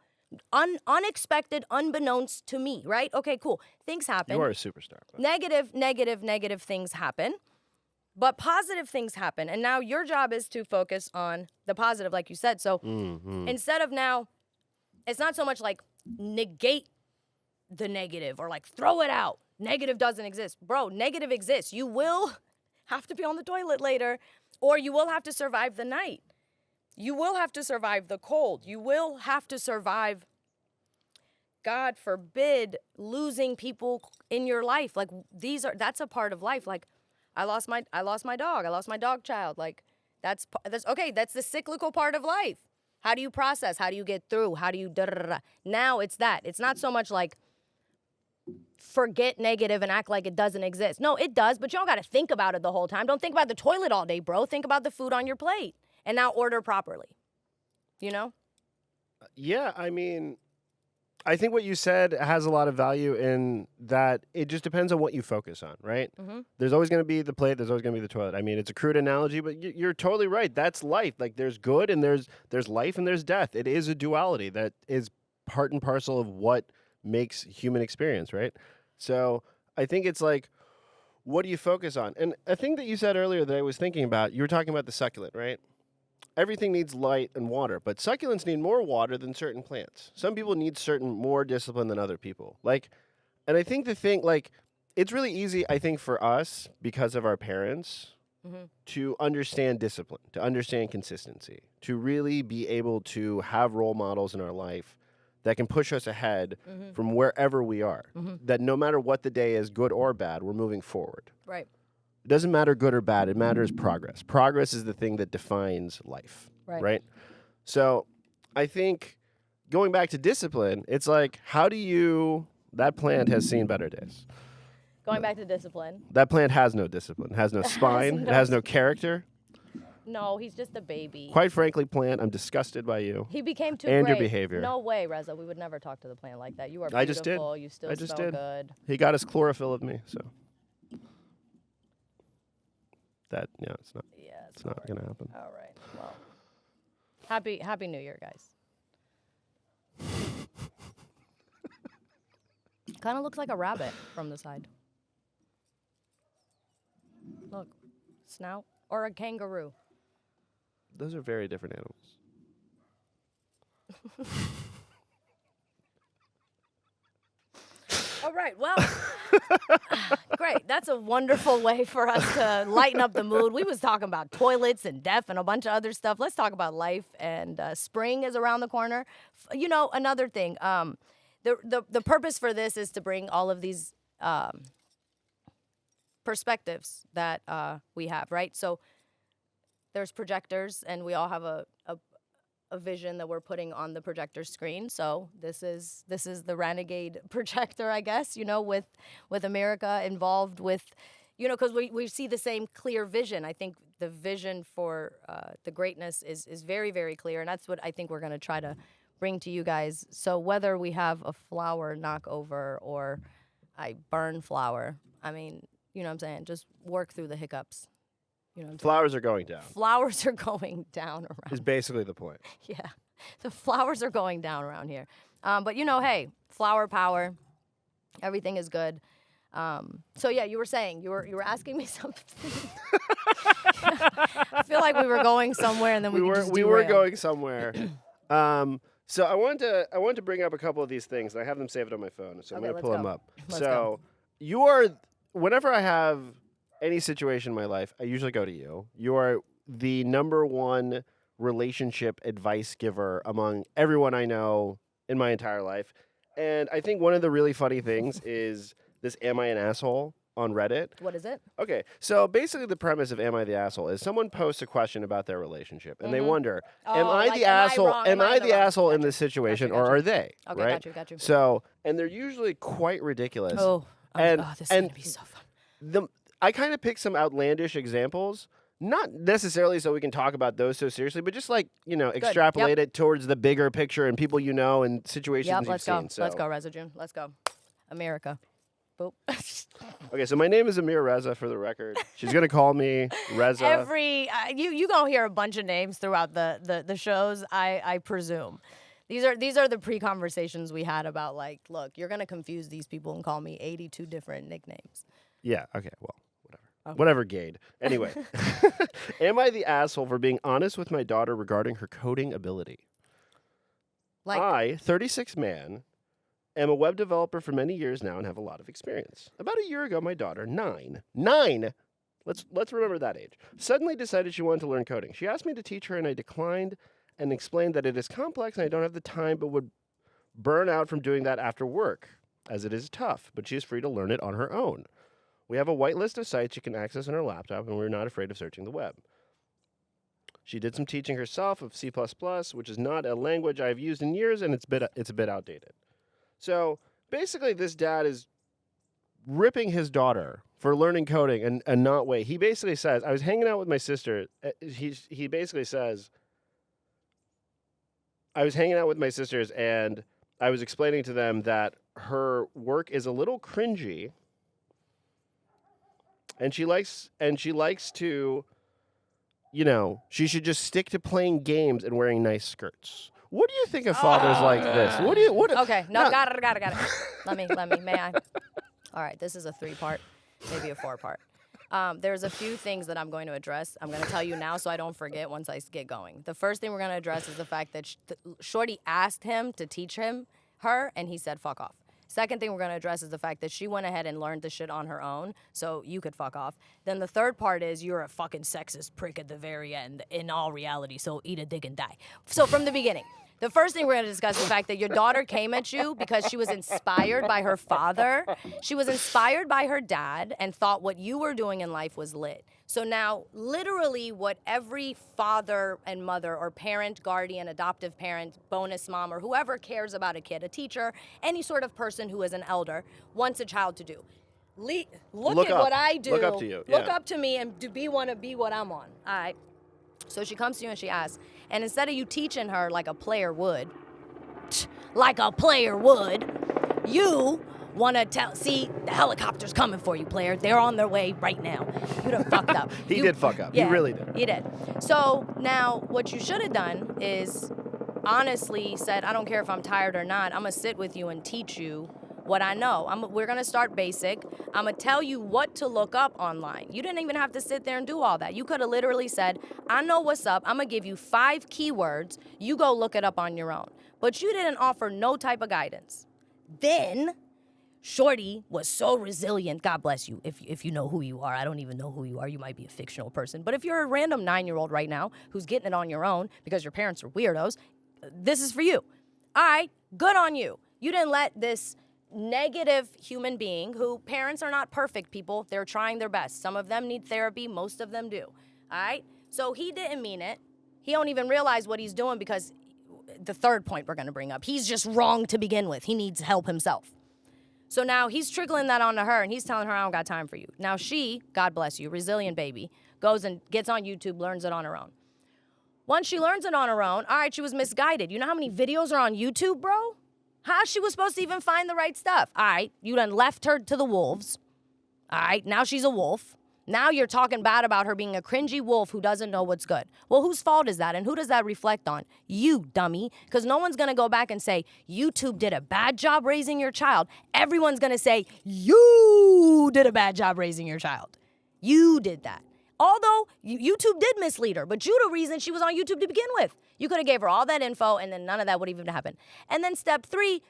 Unexpected, unbeknownst to me, right? Okay, cool. Things happen. You are a superstar. Negative things happen. But positive things happen. And now your job is to focus on the positive, like you said. So instead of now, it's not so much like negate the negative or like throw it out. Negative doesn't exist. Bro, negative exists. You will have to be on the toilet later, or you will have to survive the night. You will have to survive the cold. You will have to survive, God forbid, losing people in your life. Like that's a part of life. Like I lost my dog. I lost my dog child. Like that's okay. That's the cyclical part of life. How do you process? How do you get through? How do you Now it's that. It's not so much like forget negative and act like it doesn't exist. No, it does, but you don't got to think about it the whole time. Don't think about the toilet all day, bro. Think about the food on your plate. And now order properly, Yeah, I mean, I think what you said has a lot of value in that it just depends on what you focus on, right? Mm-hmm. There's always going to be the plate. There's always going to be the toilet. I mean, it's a crude analogy, but you're totally right. That's life. Like there's good and there's life and there's death. It is a duality that is part and parcel of what makes human experience, right? So I think it's like, what do you focus on? And a thing that you said earlier that I was thinking about, you were talking about the succulent, right? Everything needs light and water, but succulents need more water than certain plants. Some people need certain more discipline than other people. And I think it's really easy, I think, for us, because of our parents, to understand discipline, to understand consistency, to really be able to have role models in our life that can push us ahead from wherever we are. That no matter what the day is, good or bad, we're moving forward. Right. It doesn't matter good or bad. It matters progress. Progress is the thing that defines life. Right? So I think going back to discipline, it's like, how do you... That plant has seen better days. Going back to discipline. That plant has no discipline. It has no spine. It has no character. No, he's just a baby. Quite frankly, plant, I'm disgusted by you. He became too and great. your behavior. No way, Reza. We would never talk to the plant like that. You are beautiful. I just did. You still I just smell did. good. He got his chlorophyll of me, so that it's not. Yeah, It's not gonna happen. All right. Well, happy New Year, guys. Kind of looks like a rabbit from the side. Look, snout or a kangaroo. Those are very different animals. All right, well, great. That's a wonderful way for us to lighten up the mood. We was talking about toilets and death and a bunch of other stuff. Let's talk about life, and spring is around the corner. Another thing, the purpose for this is to bring all of these perspectives that we have, right? So there's projectors, and we all have a vision that we're putting on the projector screen. So this is the Ranagade projector, I guess, with Amirica involved with, because we see the same clear vision. I think the vision for the greatness is very, very clear, and that's what I think we're going to try to bring to you guys. So whether we have a flower knockover or I burn flower, I mean, you know what I'm saying? Just work through the hiccups. Flowers are going down. Flowers are going down around. Is basically the point. Yeah, the flowers are going down around here. But hey, flower power, everything is good. So yeah, you were saying you were asking me something. I feel like we were going somewhere, and then we were going somewhere. So I wanted to bring up a couple of these things. I have them saved on my phone, so I'm going to pull them up. Whenever I have any situation in my life, I usually go to you. You are the number one relationship advice giver among everyone I know in my entire life. And I think one of the really funny things is this Am I an Asshole on Reddit. What is it? Okay, so basically the premise of Am I the Asshole is someone posts a question about their relationship, and they wonder, am I the asshole? Am I the asshole in this situation, or are they? Okay, right? got you. So, and they're usually quite ridiculous. This is going to be so fun. I kind of picked some outlandish examples, not necessarily so we can talk about those so seriously, but just extrapolate it towards the bigger picture and people and situations you've seen. So. Let's go, Reza June. Let's go. Amirica. Boop. Okay, so my name is Amir Reza, for the record. She's going to call me Reza. You going to hear a bunch of names throughout the shows, I presume. These are the pre-conversations we had about, look, you're going to confuse these people and call me 82 different nicknames. Yeah, okay, well. Whatever, Gade. Anyway, am I the asshole for being honest with my daughter regarding her coding ability? I, 36 man, am a web developer for many years now and have a lot of experience. About a year ago, my daughter, 9, let's remember that age, suddenly decided she wanted to learn coding. She asked me to teach her, and I declined and explained that it is complex and I don't have the time, but would burn out from doing that after work, as it is tough, but she is free to learn it on her own. We have a whitelist of sites she can access on her laptop, and we're not afraid of searching the web. She did some teaching herself of C++, which is not a language I've used in years, and it's a bit outdated. So basically, this dad is ripping his daughter for learning coding and not wait. He basically says, I was hanging out with my sister. He basically says, I was hanging out with my sisters, and I was explaining to them that her work is a little cringy. And she likes to, she should just stick to playing games and wearing nice skirts. What do you think of fathers like this? Okay, got it. Let me, may I? All right, this is a 3-part, maybe a 4-part. There's a few things that I'm going to address. I'm going to tell you now so I don't forget once I get going. The first thing we're going to address is the fact that Shorty asked him to teach her, and he said, fuck off. Second thing we're going to address is the fact that she went ahead and learned the shit on her own, so you could fuck off. Then the third part is you're a fucking sexist prick at the very end, in all reality, so eat a dick and die. So from the beginning, The first thing we're going to discuss is the fact that your daughter came at you because she was inspired by her father. She was inspired by her dad and thought what you were doing in life was lit. So now, literally what every father and mother or parent, guardian, adoptive parent, bonus mom, or whoever cares about a kid, a teacher, any sort of person who is an elder, wants a child to do. Look at up. what I do. Look up to you. Look Yeah. up to me and want to be what I'm on. All right. So she comes to you and she asks, and instead of you teaching her like a player would, you want to see, the helicopter's coming for you, player. They're on their way right now. You done fucked up. He did fuck up. Yeah, He really did. He did. So now what you should have done is honestly said, I don't care if I'm tired or not. I'm going to sit with you and teach you what I know. We're going to start basic. I'm going to tell you what to look up online. You didn't even have to sit there and do all that. You could have literally said, I know what's up. I'm going to give you 5 keywords. You go look it up on your own. But you didn't offer no type of guidance. Then Shorty was so resilient. God bless you. If you know who you are. I don't even know who you are. You might be a fictional person. But if you're a random 9-year-old right now who's getting it on your own because your parents are weirdos, this is for you. All right, good on you. You didn't let this negative human being, who parents are not perfect people, they're trying their best. Some of them need therapy, most of them do. All right? So he didn't mean it. He don't even realize what he's doing because the third point we're going to bring up, he's just wrong to begin with. He needs help himself. So now he's trickling that onto her and he's telling her, I don't got time for you. Now she, God bless you, resilient baby, goes and gets on YouTube, learns it on her own. Once she learns it on her own, all right, she was misguided. You know how many videos are on YouTube, bro? How she was supposed to even find the right stuff? All right, you done left her to the wolves. All right, now she's a wolf. Now you're talking bad about her being a cringy wolf who doesn't know what's good. Well, whose fault is that? And who does that reflect on? You, dummy. Because no one's going to go back and say, YouTube did a bad job raising your child. Everyone's going to say, you did a bad job raising your child. You did that. Although YouTube did mislead her, but you the reason she was on YouTube to begin with. You could have gave her all that info and then none of that would even happen. And then step 3,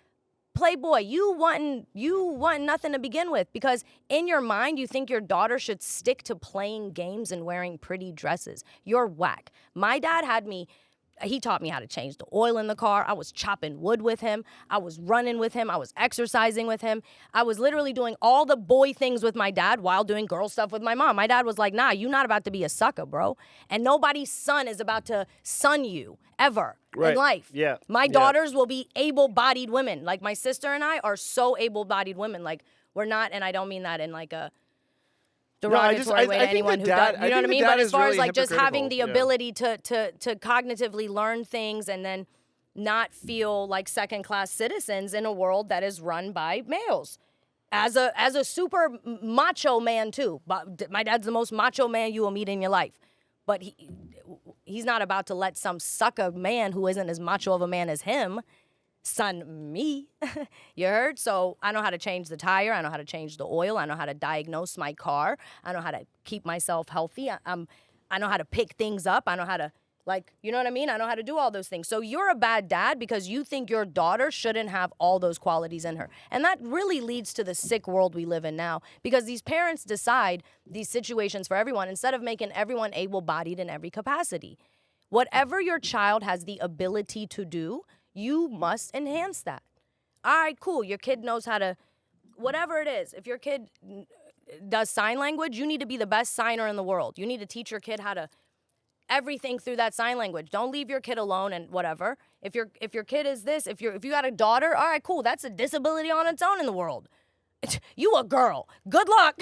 Playboy, you want nothing to begin with because in your mind you think your daughter should stick to playing games and wearing pretty dresses. You're whack. My dad he taught me how to change the oil in the car. I was chopping wood with him. I was running with him. I was exercising with him. I was literally doing all the boy things with my dad while doing girl stuff with my mom. My dad was like, nah, you're not about to be a sucker, bro. And nobody's son is about to son you ever in life. Yeah. My daughters will be able-bodied women. Like my sister and I are so able-bodied women. Like we're not, and I don't mean that in like a derogatory way to anyone who does, you know what I mean? But as far as like just having the ability to cognitively learn things and then not feel like second-class citizens in a world that is run by males. As a super macho man too. My dad's the most macho man you will meet in your life. But he's not about to let some sucker man who isn't as macho of a man as him son me. You heard? So I know how to change the tire. I know how to change the oil. I know how to diagnose my car. I know how to keep myself healthy. I know how to pick things up. I know how to, like, you know what I mean? I know how to do all those things. So you're a bad dad because you think your daughter shouldn't have all those qualities in her. And that really leads to the sick world we live in now because these parents decide these situations for everyone instead of making everyone able-bodied in every capacity. Whatever your child has the ability to do, you must enhance that. All right, cool. Your kid knows how to, whatever it is. If your kid does sign language, you need to be the best signer in the world. You need to teach your kid how to everything through that sign language. Don't leave your kid alone and whatever. If your kid is this, if you got a daughter, all right, cool. That's a disability on its own in the world. You a girl. Good luck.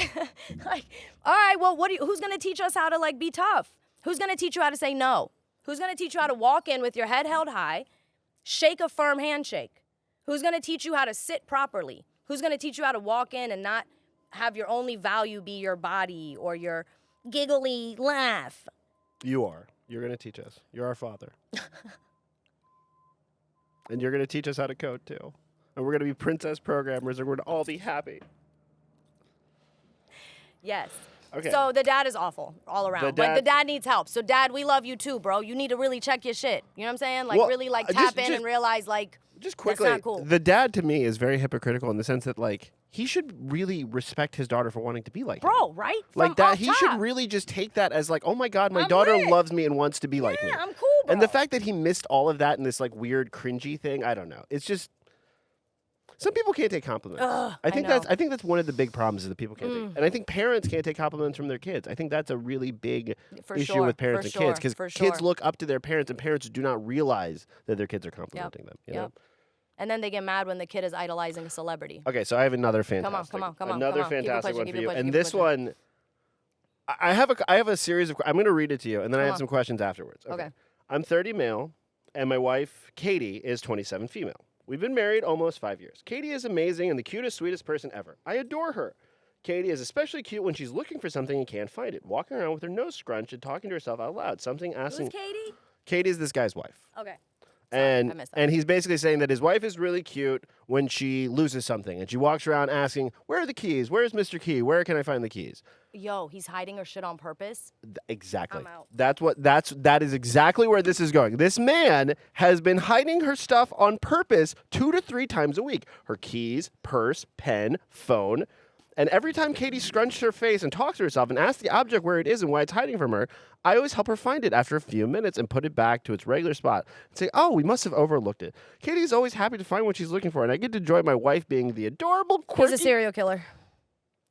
Like, all right, well, who's gonna teach us how to like be tough? Who's gonna teach you how to say no? Who's gonna teach you how to walk in with your head held high? Shake a firm handshake. Who's going to teach you how to sit properly? Who's going to teach you how to walk in and not have your only value be your body or your giggly laugh? You are. You're going to teach us. You're our father. And you're going to teach us how to code too. And we're going to be princess programmers and we're going to all be happy. Yes. Okay. So the dad is awful all around. Like the dad needs help. So dad, we love you too, bro. You need to really check your shit. You know what I'm saying? Like really like tap in and realize like just quickly, that's not cool. The dad to me is very hypocritical in the sense that like he should really respect his daughter for wanting to be like him. Bro, right? Like From that, off he top. should really just take that as like, oh my God, my I'm daughter lit. loves me and wants to be like me. Yeah, I'm cool, bro. And the fact that he missed all of that in this like weird cringy thing, I don't know. It's just some people can't take compliments. Ugh, I think know. that's one of the big problems is that people can't take. And I think parents can't take compliments from their kids. I think that's a really big issue with parents and kids because kids look up to their parents and parents do not realize that their kids are complimenting them. You know? And then they get mad when the kid is idolizing a celebrity. Okay, so I have another fantastic, Come on. another Keep it fantastic pushing, one keep for it you. pushing, And keep it this pushing. one, I have a series of. I'm going to read it to you, and then I have some questions afterwards. Okay. I'm 30 male, and my wife Katie is 27 female. We've been married almost 5 years. Katie is amazing and the cutest, sweetest person ever. I adore her. Katie is especially cute when she's looking for something and can't find it, walking around with her nose scrunched and talking to herself out loud. Something asking. Who's Katie? Katie's this guy's wife. Okay. Sorry, I And missed that. and he's basically saying that his wife is really cute when she loses something, and she walks around asking, "Where are the keys? Where's Mr. Key? Where can I find the keys?" Yo, he's hiding her shit on purpose. Exactly. I'm out. That is exactly where this is going. This man has been hiding her stuff on purpose 2 to 3 times a week. Her keys, purse, pen, phone. And every time Katie scrunches her face and talks to herself and asks the object where it is and why it's hiding from her, I always help her find it after a few minutes and put it back to its regular spot and say, "Oh, we must have overlooked it." Katie is always happy to find what she's looking for, and I get to enjoy my wife being the adorable, quirky... He's a serial killer.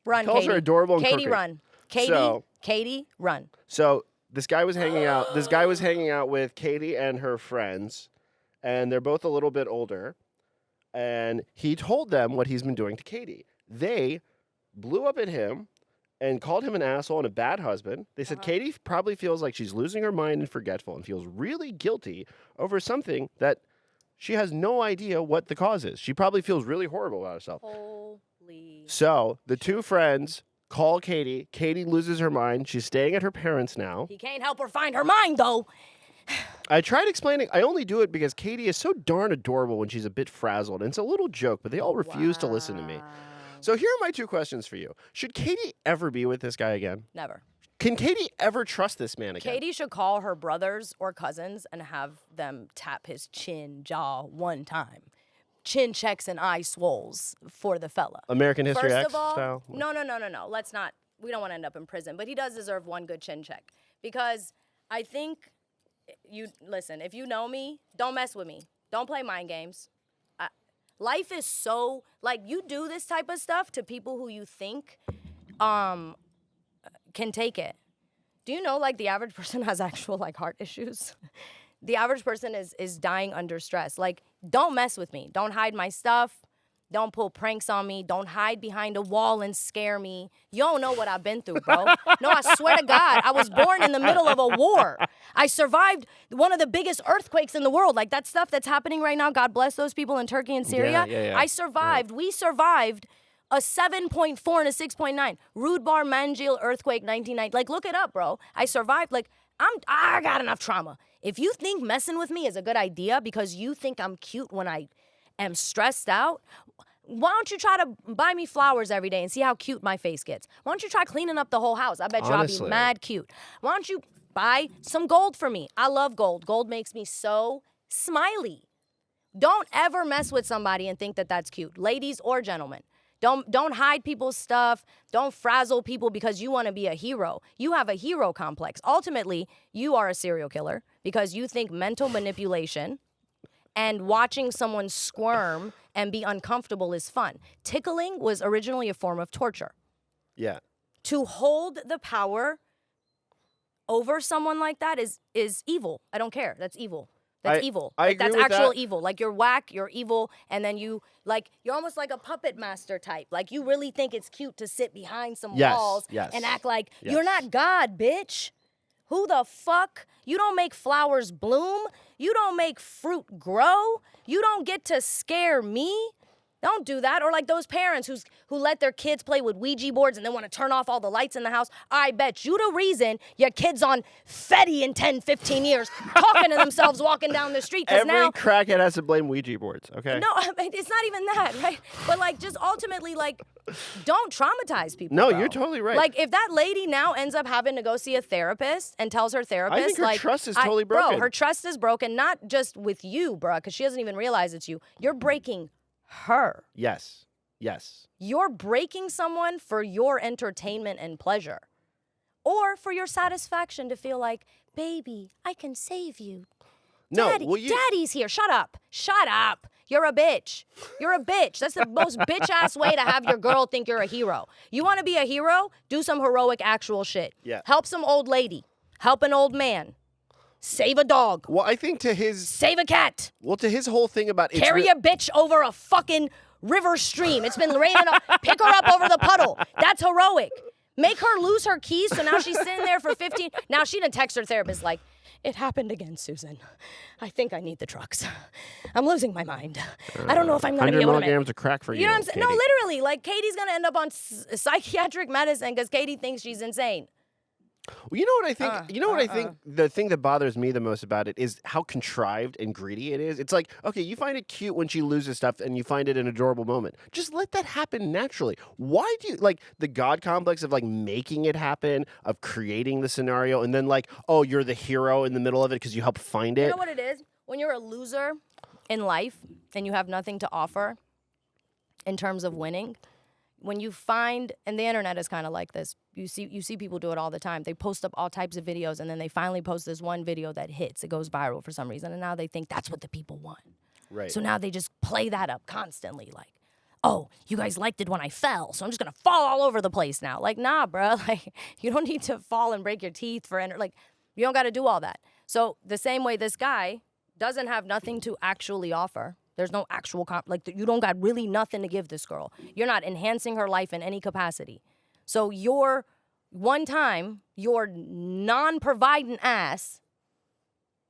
Run, Calls Katie. her adorable and Katie, quirky. run. Katie, So- Katie, run. So this guy was hanging out. This guy was hanging out with Katie and her friends, and they're both a little bit older. And he told them what he's been doing to Katie. They blew up at him and called him an asshole and a bad husband. They said Katie probably feels like she's losing her mind and forgetful and feels really guilty over something that she has no idea what the cause is. She probably feels really horrible about herself. Holy. So the two friends call Katie. Katie loses her mind. She's staying at her parents' now. He can't help her find her mind, though. I tried explaining. I only do it because Katie is so darn adorable when she's a bit frazzled. And it's a little joke, but they all refuse to listen to me. So here are my 2 questions for you. Should Katie ever be with this guy again? Never. Can Katie ever trust this man again? Katie should call her brothers or cousins and have them tap his chin, jaw 1 time. Chin checks and eye swolls for the fella. American History First X of all, style? no. Let's not. We don't want to end up in prison. But he does deserve 1 good chin check. Because I think, listen, if you know me, don't mess with me. Don't play mind games. Life is so, like, you do this type of stuff to people who you think can take it. Do you know, like, the average person has actual, like, heart issues? The average person is dying under stress. Like, don't mess with me. Don't hide my stuff. Don't pull pranks on me. Don't hide behind a wall and scare me. You don't know what I've been through, bro. No, I swear to God, I was born in the middle of a war. I survived one of the biggest earthquakes in the world. Like that stuff that's happening right now, God bless those people in Turkey and Syria. Yeah. I survived. We survived a 7.4 and a 6.9. Rude Bar Manjil earthquake 1990. Like, look it up, bro. I survived. Like, I got enough trauma. If you think messing with me is a good idea because you think I'm cute when I am stressed out, why don't you try to buy me flowers every day and see how cute my face gets? Why don't you try cleaning up the whole house? I bet you I'll be mad cute. Why don't you buy some gold for me? I love gold. Gold makes me so smiley. Don't ever mess with somebody and think that that's cute. Ladies or gentlemen. Don't hide people's stuff. Don't frazzle people because you want to be a hero. You have a hero complex. Ultimately, you are a serial killer because you think mental manipulation and watching someone squirm and be uncomfortable is fun. Tickling was originally a form of torture. Yeah. To hold the power over someone like that is evil. I don't care. That's evil. That's evil. I agree That's with actual that. evil. Like, you're whack, you're evil, and then you're almost like a puppet master type. Like, you really think it's cute to sit behind some walls and act like you're not God, bitch. Who the fuck? You don't make flowers bloom. You don't make fruit grow. You don't get to scare me. Don't do that. Or like those parents who let their kids play with Ouija boards and then want to turn off all the lights in the house. I bet you the reason your kid's on Fetty in 10, 15 years talking to themselves walking down the street. Every now, crackhead has to blame Ouija boards, okay? no, I mean, it's not even that, right? But like, just ultimately, like, don't traumatize people. No, bro. you're totally right. Like, if that lady now ends up having to go see a therapist and tells her therapist, I think her like, trust is totally broken. Bro, her trust is broken, not just with you, bro, because she doesn't even realize it's you. You're breaking her. Yes. Yes. You're breaking someone for your entertainment and pleasure, or for your satisfaction to feel like, baby, I can save you. Daddy, Daddy's here. Shut up. Shut up. You're a bitch. You're a bitch. That's the most bitch-ass way to have your girl think you're a hero. You want to be a hero? Do some heroic actual shit. Yeah. Help some old lady. Help an old man. Save a dog. Well, I think to his... Save a cat. Well, to his whole thing about... Carry a bitch over a fucking river stream. It's been raining. Pick her up over the puddle. That's heroic. Make her lose her keys, so now she's sitting there for 15... Now she done text her therapist like, it happened again, Susan. I think I need the drugs. I'm losing my mind. I don't know if I'm going to be able to... 100 milligrams of crack for you. You know what I'm saying? No, literally. Like, Katie's going to end up on psychiatric medicine because Katie thinks she's insane. Well, you know what I think? You know what I think? The thing that bothers me the most about it is how contrived and greedy it is. It's like, okay, you find it cute when she loses stuff and you find it an adorable moment. Just let that happen naturally. Why do you, like, the God complex of, like, making it happen, of creating the scenario, and then, like, oh, you're the hero in the middle of it because you helped find it? You know what it is? When you're a loser in life and you have nothing to offer in terms of winning, when you find, and the internet is kind of like this, you see people do it all the time. They post up all types of videos, and then they finally post this one video that hits. It goes viral for some reason, and now they think that's what the people want. Right. So now they just play that up constantly, like, oh, you guys liked it when I fell, so I'm just gonna fall all over the place now. Like, nah, bro. Like, you don't need to fall and break your teeth for like, you don't got to do all that. So the same way this guy doesn't have nothing to actually offer. There's no actual, you don't got really nothing to give this girl. You're not enhancing her life in any capacity. So your non-providing ass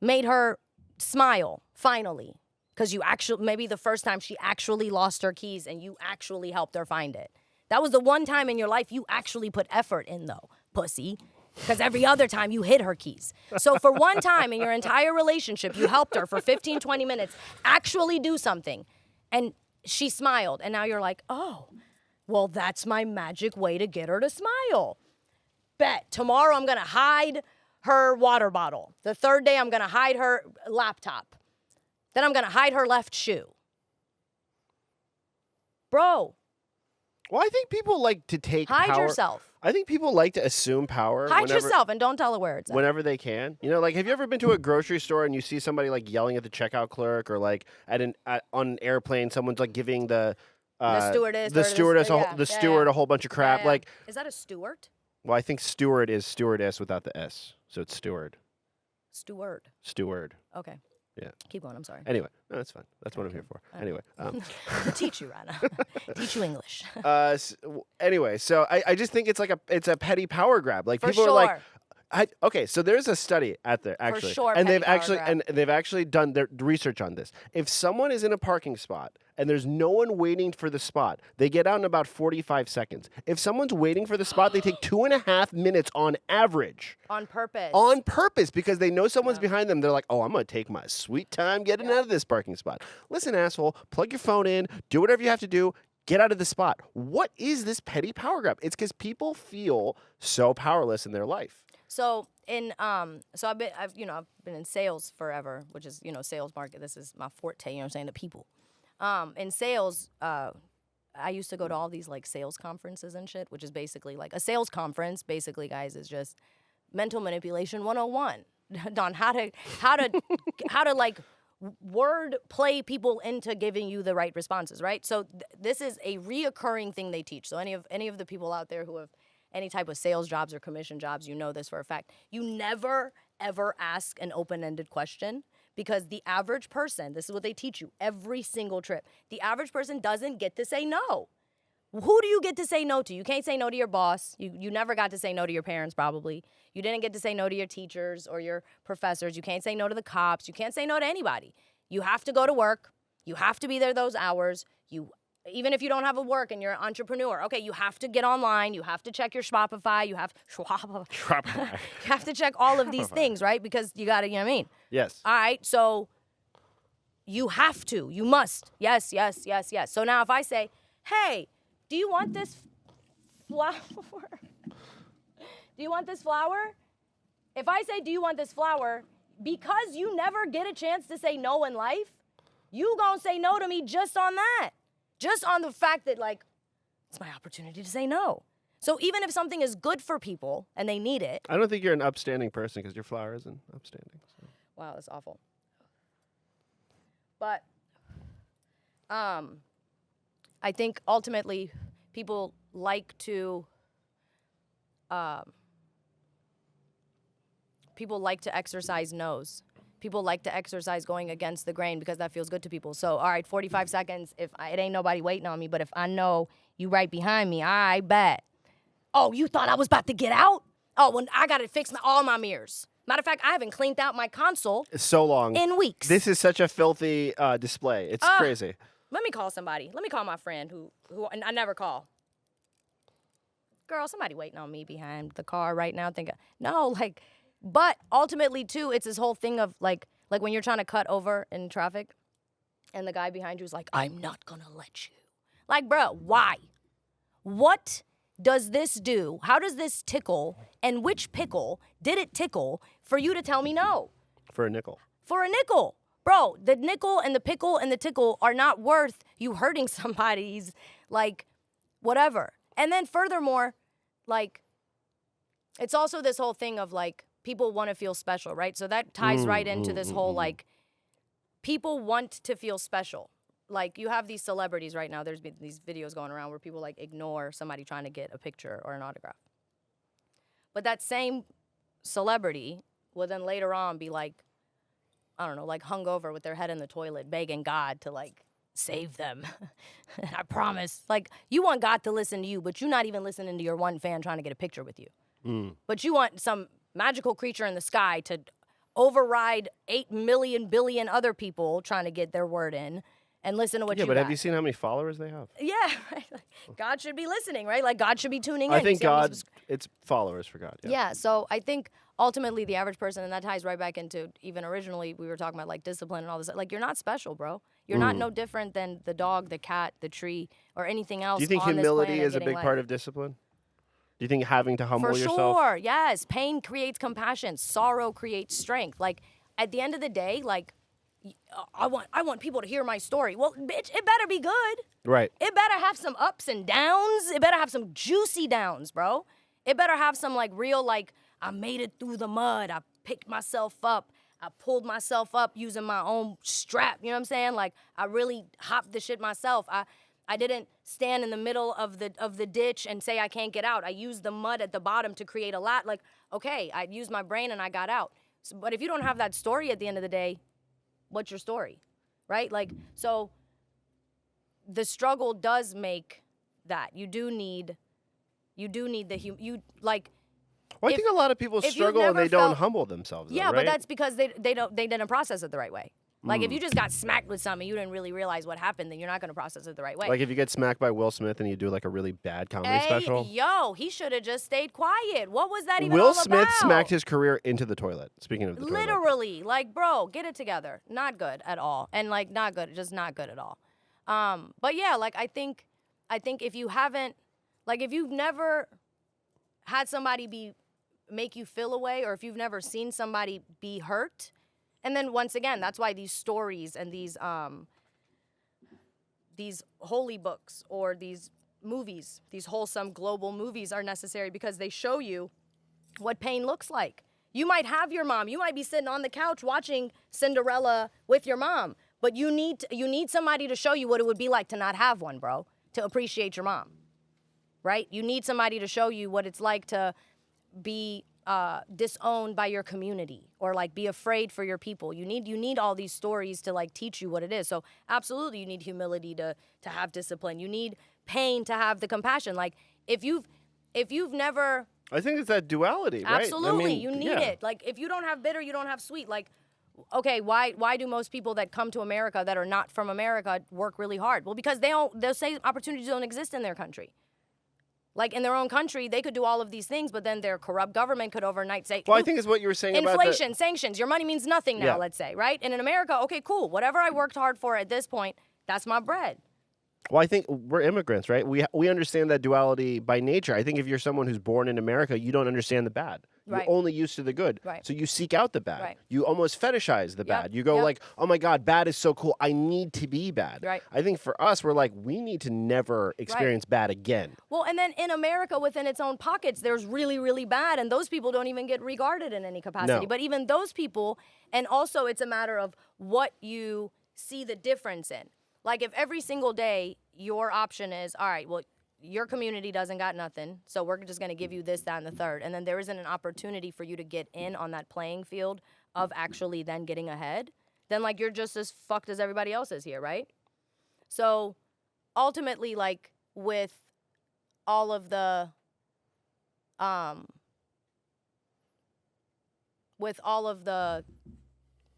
made her smile, finally. Because maybe the first time she actually lost her keys and you actually helped her find it. That was the one time in your life you actually put effort in, though, pussy. Because every other time you hid her keys. So for one time in your entire relationship, you helped her for 15, 20 minutes actually do something. And she smiled. And now you're like, oh, well, that's my magic way to get her to smile. Bet. Tomorrow I'm going to hide her water bottle. The third day I'm going to hide her laptop. Then I'm going to hide her left shoe. Bro. Well, I think people like to take power. Hide yourself. I think people like to assume power. Hide yourself and don't tell her where it's at. Whenever they can. You know, like, have you ever been to a grocery store and you see somebody, like, yelling at the checkout clerk, or, like, on an airplane, someone's, like, giving the steward a whole bunch of crap. Yeah. Like, is that a steward? Well, I think steward is stewardess without the S. So it's steward. Steward. Okay. Yeah. Keep going. I'm sorry. Anyway, no, that's fine. That's what I'm here for. Anyway. To teach you, Rana. Teach you English. Anyway, so I just think it's a petty power grab. Like, for people sure. are like, okay, so there's a study out there actually, for sure, and they've actually done their research on this. If someone is in a parking spot and there's no one waiting for the spot, they get out in about 45 seconds. If someone's waiting for the spot, they take 2.5 minutes on average. On purpose. On purpose, because they know someone's behind them. They're like, oh, I'm going to take my sweet time getting out of this parking spot. Listen, asshole, plug your phone in, do whatever you have to do, get out of the spot. What is this petty power grab? It's because people feel so powerless in their life. So I've been in sales forever, which is, sales market. This is my forte, the people. In sales, I used to go to all these, like, sales conferences and shit, which is basically like a sales conference. Basically, guys, is just mental manipulation 101 on how to like word play people into giving you the right responses, right? So this is a reoccurring thing they teach. So any of the people out there who have any type of sales jobs or commission jobs, you know this for a fact. You never, ever ask an open-ended question, because the average person, this is what they teach you every single trip, the average person doesn't get to say no. Who do you get to say no to? You can't say no to your boss. You never got to say no to your parents, probably. You didn't get to say no to your teachers or your professors. You can't say no to the cops. You can't say no to anybody. You have to go to work. You have to be there those hours. Even if you don't have a work and you're an entrepreneur, okay, you have to get online. You have to check your Shopify. You have to check all of these things, right? Because you got to, you know what I mean? Yes. All right, so you have to. You must. Yes, yes, yes, yes. So now if I say, hey, do you want this flower? Do you want this flower? If I say, do you want this flower, because you never get a chance to say no in life, you gonna say no to me just on that. Just on the fact that, like, it's my opportunity to say no. So even if something is good for people and they need it. I don't think you're an upstanding person because your flower isn't upstanding. So. Wow, that's awful. But I think ultimately people like to exercise no's. People like to exercise going against the grain because that feels good to people. So, all right, 45 seconds. It ain't nobody waiting on me, but if I know you right behind me, I bet. Oh, you thought I was about to get out? Oh, well, I got to fix all my mirrors. Matter of fact, I haven't cleaned out my console it's so long. In weeks. This is such a filthy display. It's crazy. Let me call somebody. Let me call my friend who I never call. Girl, somebody waiting on me behind the car right now. But ultimately, too, it's this whole thing of, like when you're trying to cut over in traffic and the guy behind you is like, I'm not going to let you. Like, bro, why? What does this do? How does this tickle? And which pickle did it tickle for you to tell me no? For a nickel. For a nickel. Bro, the nickel and the pickle and the tickle are not worth you hurting somebody's, like, whatever. And then furthermore, like, it's also this whole thing of, like, people want to feel special, right? So that ties right into this whole, like, people want to feel special. Like, you have these celebrities right now. There's been these videos going around where people, like, ignore somebody trying to get a picture or an autograph. But that same celebrity will then later on be, like, I don't know, like, hungover with their head in the toilet, begging God to, like, save them. I promise. Like, you want God to listen to you, but you're not even listening to your one fan trying to get a picture with you. But you want some magical creature in the sky to override 8 million billion other people trying to get their word in and listen to what you got. Yeah, but have you seen how many followers they have? Yeah, right. Like, God should be listening, right? Like, God should be tuning in. I think God, it's followers for God. Yeah, so I think ultimately the average person, and that ties right back into even originally we were talking about, like, discipline and all this. Like, you're not special, bro. You're not no different than the dog, the cat, the tree, or anything else. Do you think on humility this planet is a big part of discipline? Do you think having to humble yourself? For sure, yes. Pain creates compassion. Sorrow creates strength. Like, at the end of the day, like, I want people to hear my story. Well, bitch, it better be good. Right. It better have some ups and downs. It better have some juicy downs, bro. It better have some, like, real, like, I made it through the mud. I picked myself up. I pulled myself up using my own strap. You know what I'm saying? Like, I really hopped the shit myself. I didn't stand in the middle of the ditch and say I can't get out. I used the mud at the bottom to create a lot. Like, okay, I used my brain and I got out. So, but if you don't have that story at the end of the day, what's your story, right? Like, so the struggle does make that. You do need like. Well, I think a lot of people struggle and they don't humble themselves. Yeah, though, right? but that's because they didn't process it the right way. Like, if you just got smacked with something, you didn't really realize what happened, then you're not going to process it the right way. Like, if you get smacked by Will Smith and you do, like, a really bad comedy special. Yo, he should have just stayed quiet. What was that even Will all Smith about? smacked his career into the toilet, speaking of the toilet. Literally. Like, bro, get it together. Not good at all. And, like, not good. Just not good at all. But, yeah, like, I think if you haven't, like, if you've never had somebody make you feel a way, or if you've never seen somebody be hurt. And then once again, that's why these stories and these holy books or these movies, these wholesome global movies are necessary, because they show you what pain looks like. You might have your mom. You might be sitting on the couch watching Cinderella with your mom, but you need somebody to show you what it would be like to not have one, bro, to appreciate your mom, right? You need somebody to show you what it's like to be disowned by your community, or, like, be afraid for your people. You need all these stories to, like, teach you what it is. So absolutely, you need humility to have discipline. You need pain to have the compassion. Like, if you've never, I think it's that duality, right? Absolutely, I mean, you need it. Like, if you don't have bitter, you don't have sweet. Like, okay, why do most people that come to America that are not from America work really hard? Well, because they'll say opportunities don't exist in their country. Like, in their own country, they could do all of these things, but then their corrupt government could overnight say, well, I think it's what you were saying about inflation, sanctions, your money means nothing now, let's say, right? And in America, okay, cool. Whatever I worked hard for at this point, that's my bread. Well, I think we're immigrants, right? We understand that duality by nature. I think if you're someone who's born in America, you don't understand the bad. You're Right. only used to the good. Right. So you seek out the bad. Right. You almost fetishize the Yep. bad. You go Yep. like, oh my God, bad is so cool. I need to be bad. Right. I think for us, we're like, we need to never experience bad again. Well, and then in America, within its own pockets, there's really, really bad, and those people don't even get regarded in any capacity. No. But even those people, and also it's a matter of what you see the difference in. Like if every single day your option is, all right, well, your community doesn't got nothing, so we're just going to give you this, that, and the third. And then there isn't an opportunity for you to get in on that playing field of actually then getting ahead. Then, like, you're just as fucked as everybody else is here, right? So, ultimately, like, with all of the,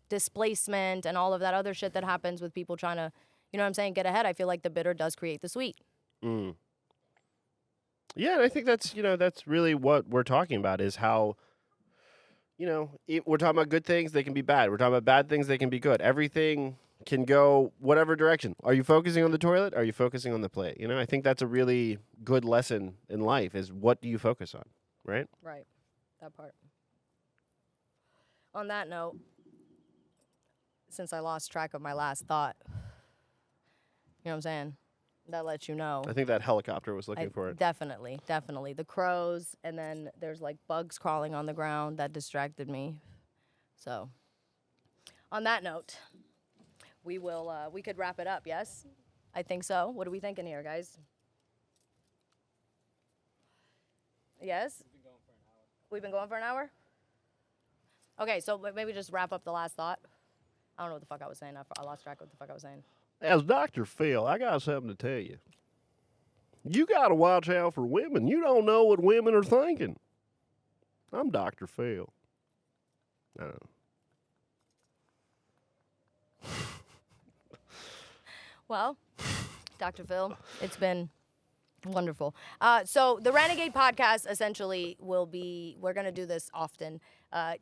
displacement and all of that other shit that happens with people trying to, you know what I'm saying, get ahead, I feel like the bitter does create the sweet. Mm. Yeah, and I think that's, that's really what we're talking about is how, we're talking about good things, they can be bad. We're talking about bad things, they can be good. Everything can go whatever direction. Are you focusing on the toilet? Are you focusing on the plate? I think that's a really good lesson in life is what do you focus on, right? Right, that part. On that note, since I lost track of my last thought, you know what I'm saying? That lets you know. I think that helicopter was looking for it. Definitely. The crows, and then there's like bugs crawling on the ground that distracted me. So, on that note, we could wrap it up, yes? I think so. What are we thinking here, guys? Yes? We've been going for an hour? Okay, so maybe just wrap up the last thought. I don't know what the fuck I was saying. I lost track of what the fuck I was saying. As Dr. Phil, I got something to tell you. You got to watch out for women. You don't know what women are thinking. I'm Dr. Phil. I don't know. Well, Dr. Phil, it's been wonderful. So the Ranagade podcast essentially will be, we're going to do this often.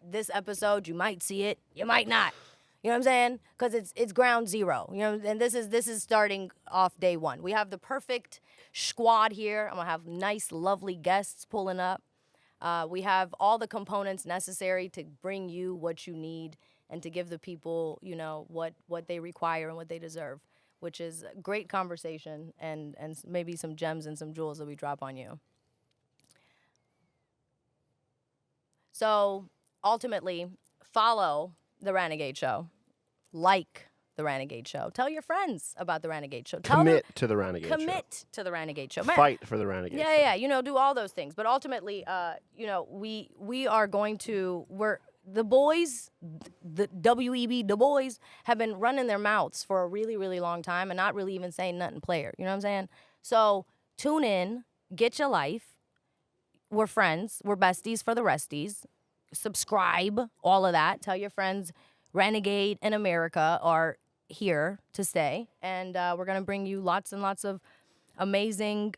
This episode, you might see it, you might not. You know what I'm saying? Because it's ground zero. And this is starting off day one. We have the perfect squad here. I'm gonna have nice, lovely guests pulling up. We have all the components necessary to bring you what you need and to give the people, what they require and what they deserve, which is a great conversation and maybe some gems and some jewels that we drop on you. So ultimately, follow the Ranagade Show. Like the Ranagade Show. Tell your friends about the Ranagade Show. Commit to the Ranagade Show. Commit to the Ranagade Show. Fight for the Ranagade Show. Yeah, do all those things. But ultimately, we are going to, the boys, the W.E.B., the boys, have been running their mouths for a really, really long time and not really even saying nothing player. You know what I'm saying? So tune in, get your life. We're friends. We're besties for the resties. Subscribe, all of that. Tell your friends Ranagade and Amirica are here to stay, and we're going to bring you lots and lots of amazing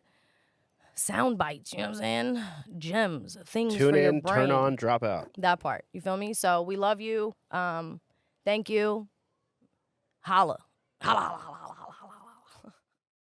sound bites, you know what I'm saying? Gems, things Tune for your in, brain. turn on, drop out. That part, you feel me? So we love you. Thank you. Holla. Holla, holla, holla, holla.